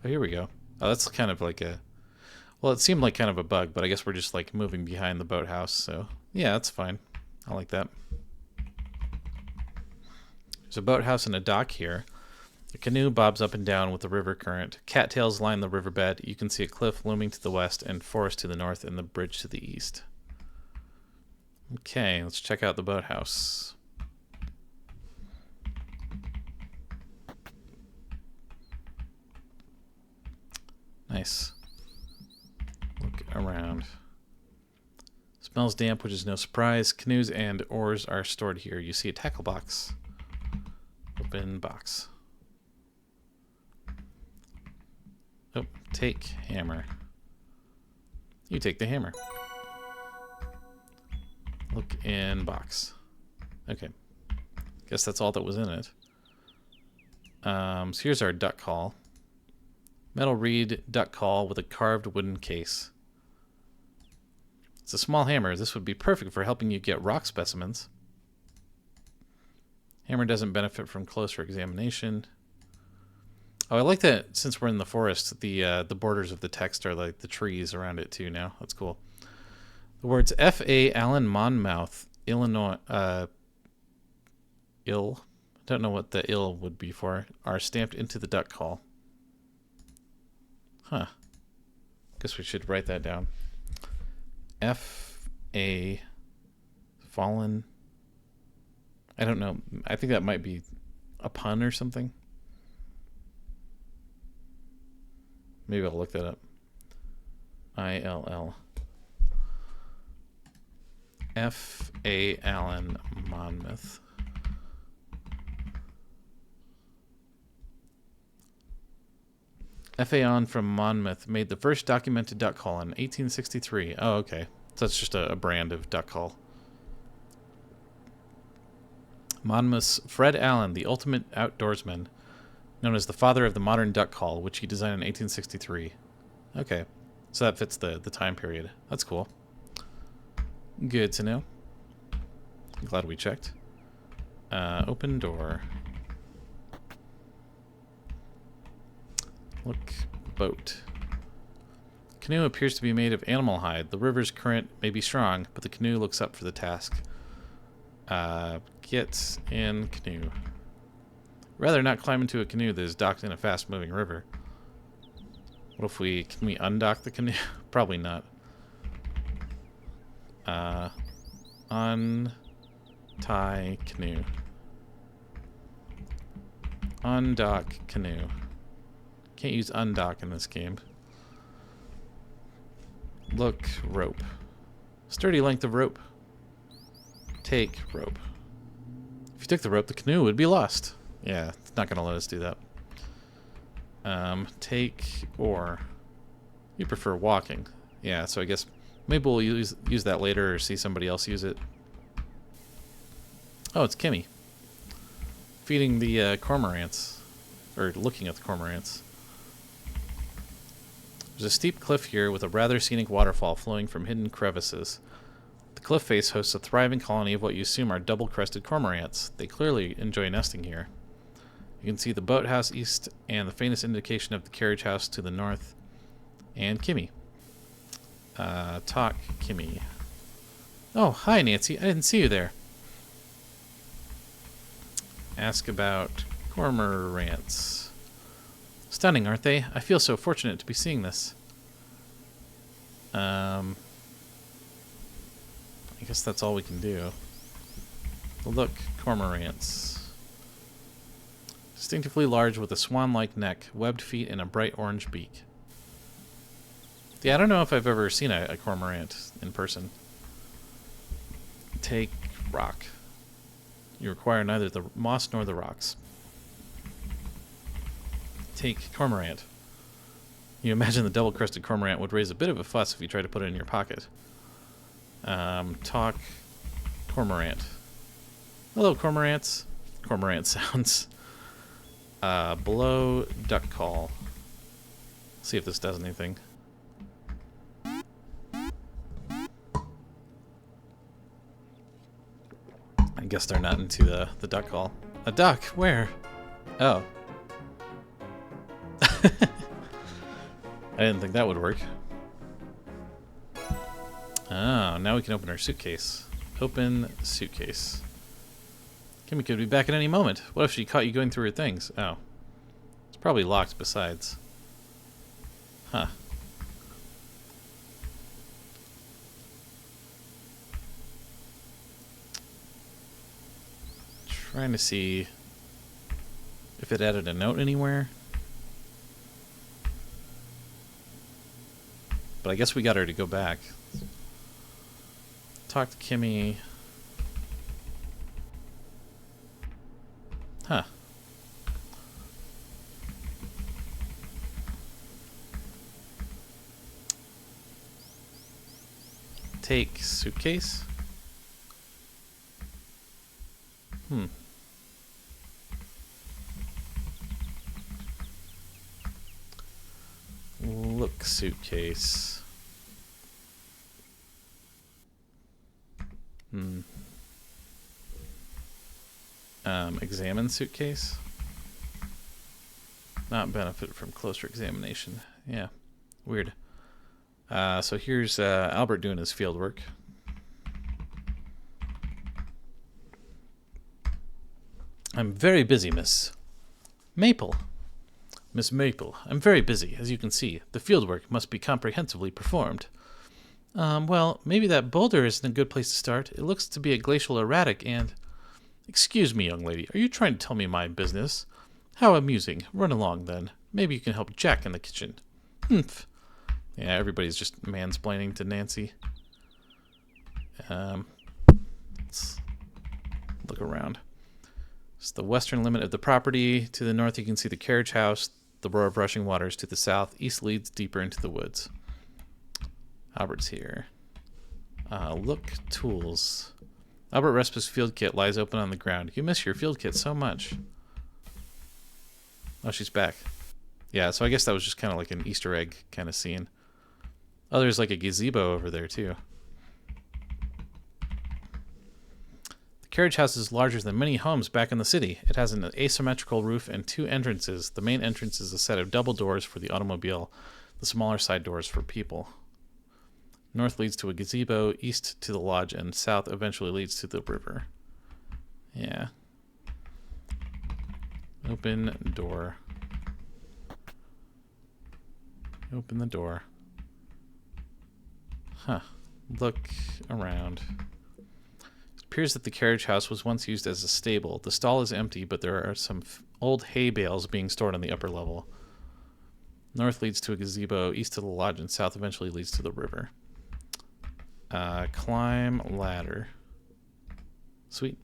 Oh, here we go. Oh, that's kind of like a... well, it seemed like kind of a bug, but I guess we're just like moving behind the boathouse, so yeah, that's fine. I like that. There's a boathouse and a dock here. The canoe bobs up and down with the river current. Cattails line the riverbed. You can see a cliff looming to the west and forest to the north and the bridge to the east. Okay, let's check out the boathouse. Nice. Smells damp, which is no surprise. Canoes and oars are stored here. You see a tackle box. Open box. Oh, take hammer. You take the hammer. Look in box. Okay. Guess that's all that was in it. So here's our duck call. Metal reed duck call with a carved wooden case. It's a small hammer. This would be perfect for helping you get rock specimens. Hammer doesn't benefit from closer examination. Oh, I like that since we're in the forest, the borders of the text are like the trees around it too now. That's cool. The words F.A. Allen Monmouth, Illinois, ill, I don't know what the ill would be for, are stamped into the duck call. Huh. Guess we should write that down. F.A. Fallen. I don't know. I think that might be a pun or something. Maybe I'll look that up. I-L-L. F.A. Allen Monmouth. F.A. Allen from Monmouth made the first documented duck call in 1863. Oh, okay. So that's just a brand of duck call. Monmouth's Fred Allen, the ultimate outdoorsman, known as the father of the modern duck call, which he designed in 1863. Okay. So that fits the time period. That's cool. Good to know. I'm glad we checked. Open door. Look, boat. Canoe appears to be made of animal hide. The river's current may be strong, but the canoe looks up for the task. Get in canoe. Rather not climb into a canoe that is docked in a fast-moving river. What if can we undock the canoe? Probably not. Untie canoe. Undock canoe. Can't use undock in this game. Look, rope. Sturdy length of rope. Take rope. If you took the rope, the canoe would be lost. Yeah, it's not going to let us do that. Take oar. You prefer walking. Yeah, so I guess maybe we'll use that later or see somebody else use it. Oh, it's Kimmy. Feeding the cormorants. Or looking at the cormorants. There's a steep cliff here with a rather scenic waterfall flowing from hidden crevices. The cliff face hosts a thriving colony of what you assume are double-crested cormorants. They clearly enjoy nesting here. You can see the boathouse east and the faintest indication of the carriage house to the north. And Kimmy. Talk, Kimmy. Oh, hi, Nancy. I didn't see you there. Ask about cormorants. Stunning, aren't they? I feel so fortunate to be seeing this. I guess that's all we can do. Look, cormorants. Distinctively large with a swan-like neck, webbed feet, and a bright orange beak. Yeah, I don't know if I've ever seen a cormorant in person. Take rock. You require neither the moss nor the rocks. Take cormorant. You imagine the double-crested cormorant would raise a bit of a fuss if you tried to put it in your pocket. Talk cormorant. Hello, cormorants. Cormorant sounds. Below duck call. See if this does anything. I guess they're not into the duck call. A duck? Where? Oh. I didn't think that would work. Oh, now we can open our suitcase. Open suitcase. Kimmy could be back at any moment. What if she caught you going through her things? Oh. It's probably locked besides. Huh. Trying to see if it added a note anywhere. But I guess we got her to go back. talk to Kimmy. Huh. Take suitcase. Look suitcase. Examine suitcase. Not benefit from closer examination. Yeah, weird. So here's Albert doing his field work. I'm very busy, Miss Maple. Miss Maple, I'm very busy, as you can see. The fieldwork must be comprehensively performed. Well, maybe that boulder isn't a good place to start. It looks to be a glacial erratic and... Excuse me, young lady, are you trying to tell me my business? How amusing. Run along, then. Maybe you can help Jack in the kitchen. Humph. Yeah, everybody's just mansplaining to Nancy. Let's look around. It's the western limit of the property. To the north, you can see the carriage house, the roar of rushing waters. To the south, east leads deeper into the woods. Albert's here. Look, tools. Albert Respa's field kit lies open on the ground. You miss your field kit so much. Oh, she's back. Yeah, so I guess that was just kind of like an Easter egg kind of scene. Oh, there's like a gazebo over there, too. The carriage house is larger than many homes back in the city. It has an asymmetrical roof and 2 entrances. The main entrance is a set of double doors for the automobile, the smaller side doors for people. North leads to a gazebo, east to the lodge, and south eventually leads to the river. Yeah. Open door. Open the door. Huh. Look around. It appears that the carriage house was once used as a stable. The stall is empty, but there are some old hay bales being stored on the upper level. North leads to a gazebo, east to the lodge, and south eventually leads to the river. Climb ladder. Sweet.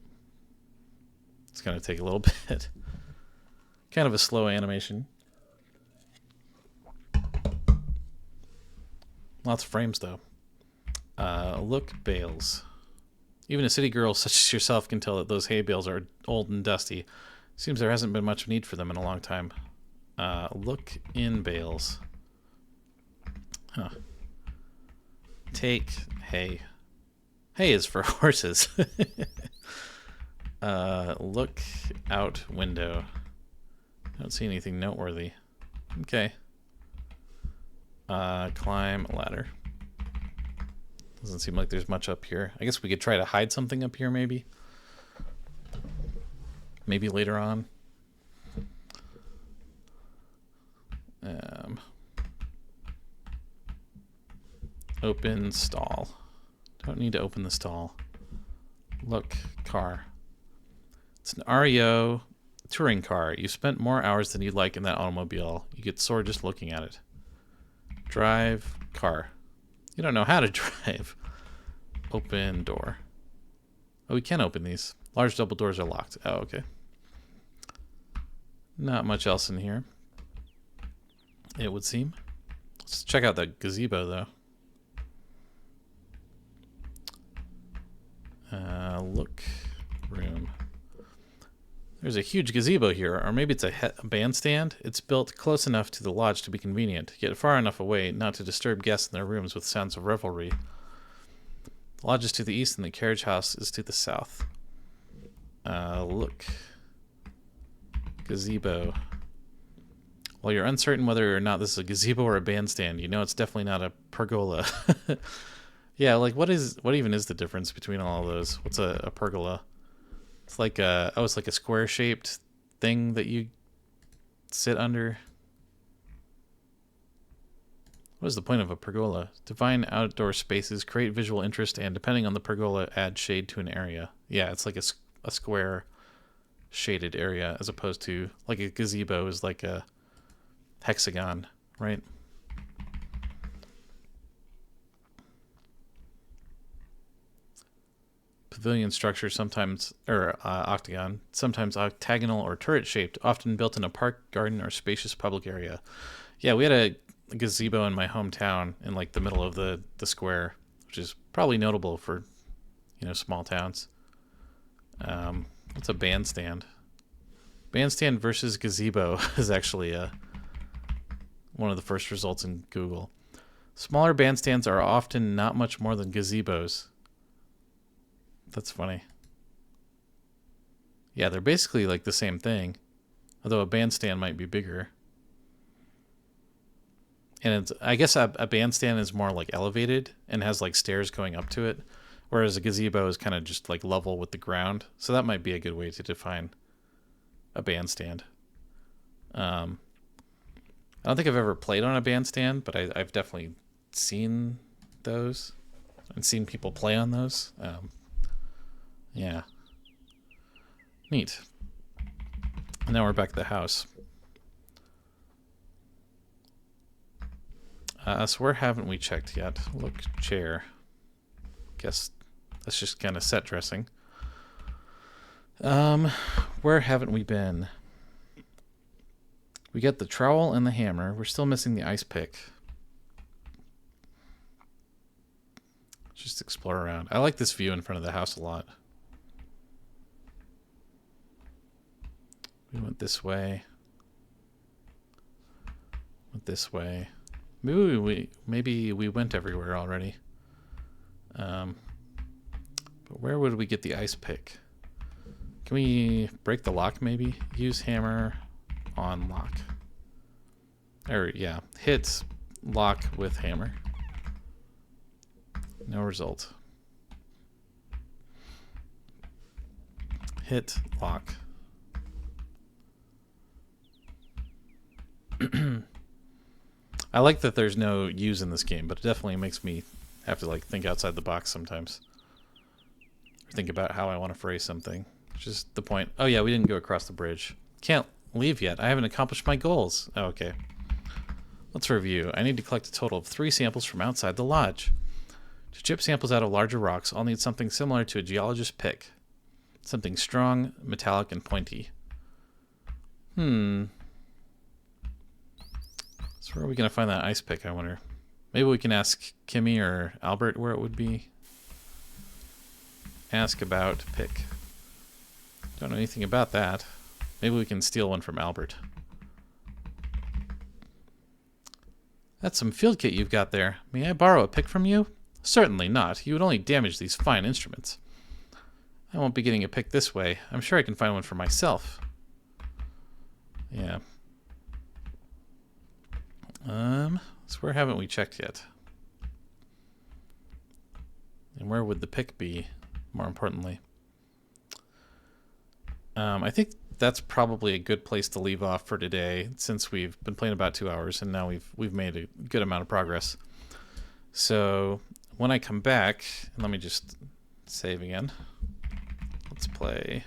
It's going to take a little bit. Kind of a slow animation. Lots of frames, though. Look, bales. Even a city girl such as yourself can tell that those hay bales are old and dusty. Seems there hasn't been much need for them in a long time. Look in bales. Huh. Take hay. Hay is for horses. Look out window. I don't see anything noteworthy. Okay. Climb ladder. Doesn't seem like there's much up here. I guess we could try to hide something up here, maybe. Maybe later on. Open stall. Don't need to open the stall. Look, car. It's an REO touring car. You spent more hours than you'd like in that automobile. You get sore just looking at it. Drive car. You don't know how to drive. Open door. Oh, we can open these. Large double doors are locked. Oh, okay. Not much else in here, it would seem. Let's check out the gazebo, though. Look room. There's a huge gazebo here, or maybe it's a bandstand. It's built close enough to the lodge to be convenient, yet far enough away not to disturb guests in their rooms with sounds of revelry. The lodge is to the east and the carriage house is to the south. Look. Gazebo. While you're uncertain whether or not this is a gazebo or a bandstand, you know it's definitely not a pergola. Yeah, like what even is the difference between all of those? What's a pergola? It's like it's like a square-shaped thing that you sit under. What is the point of a pergola? Define outdoor spaces, create visual interest, and depending on the pergola, add shade to an area. Yeah, it's like a square shaded area as opposed to like a gazebo is like a hexagon, right? pavilion structure, sometimes octagon, sometimes octagonal or turret shaped, often built in a park, garden, or spacious public area. Yeah, we had a gazebo in my hometown in like the middle of the square, which is probably notable for small towns. What's a bandstand? Bandstand versus gazebo is actually one of the first results in Google. Smaller bandstands are often not much more than gazebos. That's funny. Yeah, they're basically like the same thing, although a bandstand might be bigger. And I guess a bandstand is more like elevated and has like stairs going up to it, whereas a gazebo is kind of just like level with the ground. So that might be a good way to define a bandstand. I don't think I've ever played on a bandstand, but I've definitely seen those and seen people play on those. Yeah. Neat. And now we're back at the house. So where haven't we checked yet? Look, chair. Guess that's just kind of set dressing. Where haven't we been? We got the trowel and the hammer. We're still missing the ice pick. Just explore around. I like this view in front of the house a lot. We went this way. Went this way. Maybe we went everywhere already. But where would we get the ice pick? Can we break the lock maybe? Use hammer on lock. Or yeah, hit lock with hammer. No result. Hit lock. I like that there's no U's in this game, but it definitely makes me have to like think outside the box sometimes. Or think about how I want to phrase something. Which is the point. Oh yeah, we didn't go across the bridge. Can't leave yet. I haven't accomplished my goals. Oh, okay. Let's review. I need to collect a total of 3 samples from outside the lodge. To chip samples out of larger rocks, I'll need something similar to a geologist's pick. Something strong, metallic, and pointy. So where are we going to find that ice pick, I wonder? Maybe we can ask Kimmy or Albert where it would be. Ask about pick. Don't know anything about that. Maybe we can steal one from Albert. That's some field kit you've got there. May I borrow a pick from you? Certainly not. You would only damage these fine instruments. I won't be getting a pick this way. I'm sure I can find one for myself. Yeah. So where haven't we checked yet? And where would the pick be, more importantly? I think that's probably a good place to leave off for today, since we've been playing about 2 hours and now we've made a good amount of progress. So when I come back, let me just save again. Let's play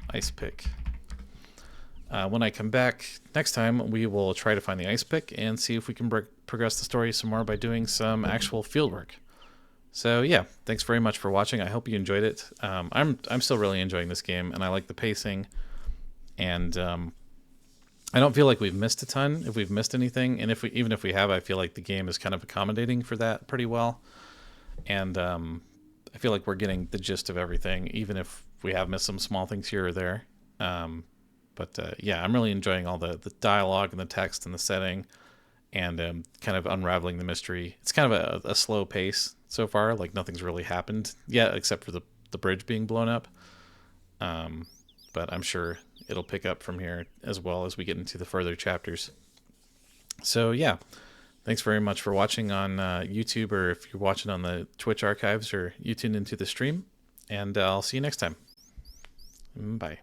ice pick. When I come back next time, we will try to find the ice pick and see if we can progress the story some more by doing some actual field work. So yeah, thanks very much for watching. I hope you enjoyed it. I'm still really enjoying this game, and I like the pacing. And I don't feel like we've missed a ton, if we've missed anything. And even if we have, I feel like the game is kind of accommodating for that pretty well. And I feel like we're getting the gist of everything, even if we have missed some small things here or there. But yeah, I'm really enjoying all the dialogue and the text and the setting, and kind of unraveling the mystery. It's kind of a slow pace so far, like nothing's really happened yet except for the bridge being blown up. But I'm sure it'll pick up from here as well as we get into the further chapters. So yeah, thanks very much for watching on YouTube, or if you're watching on the Twitch archives, or you tuned into the stream, and I'll see you next time. Bye.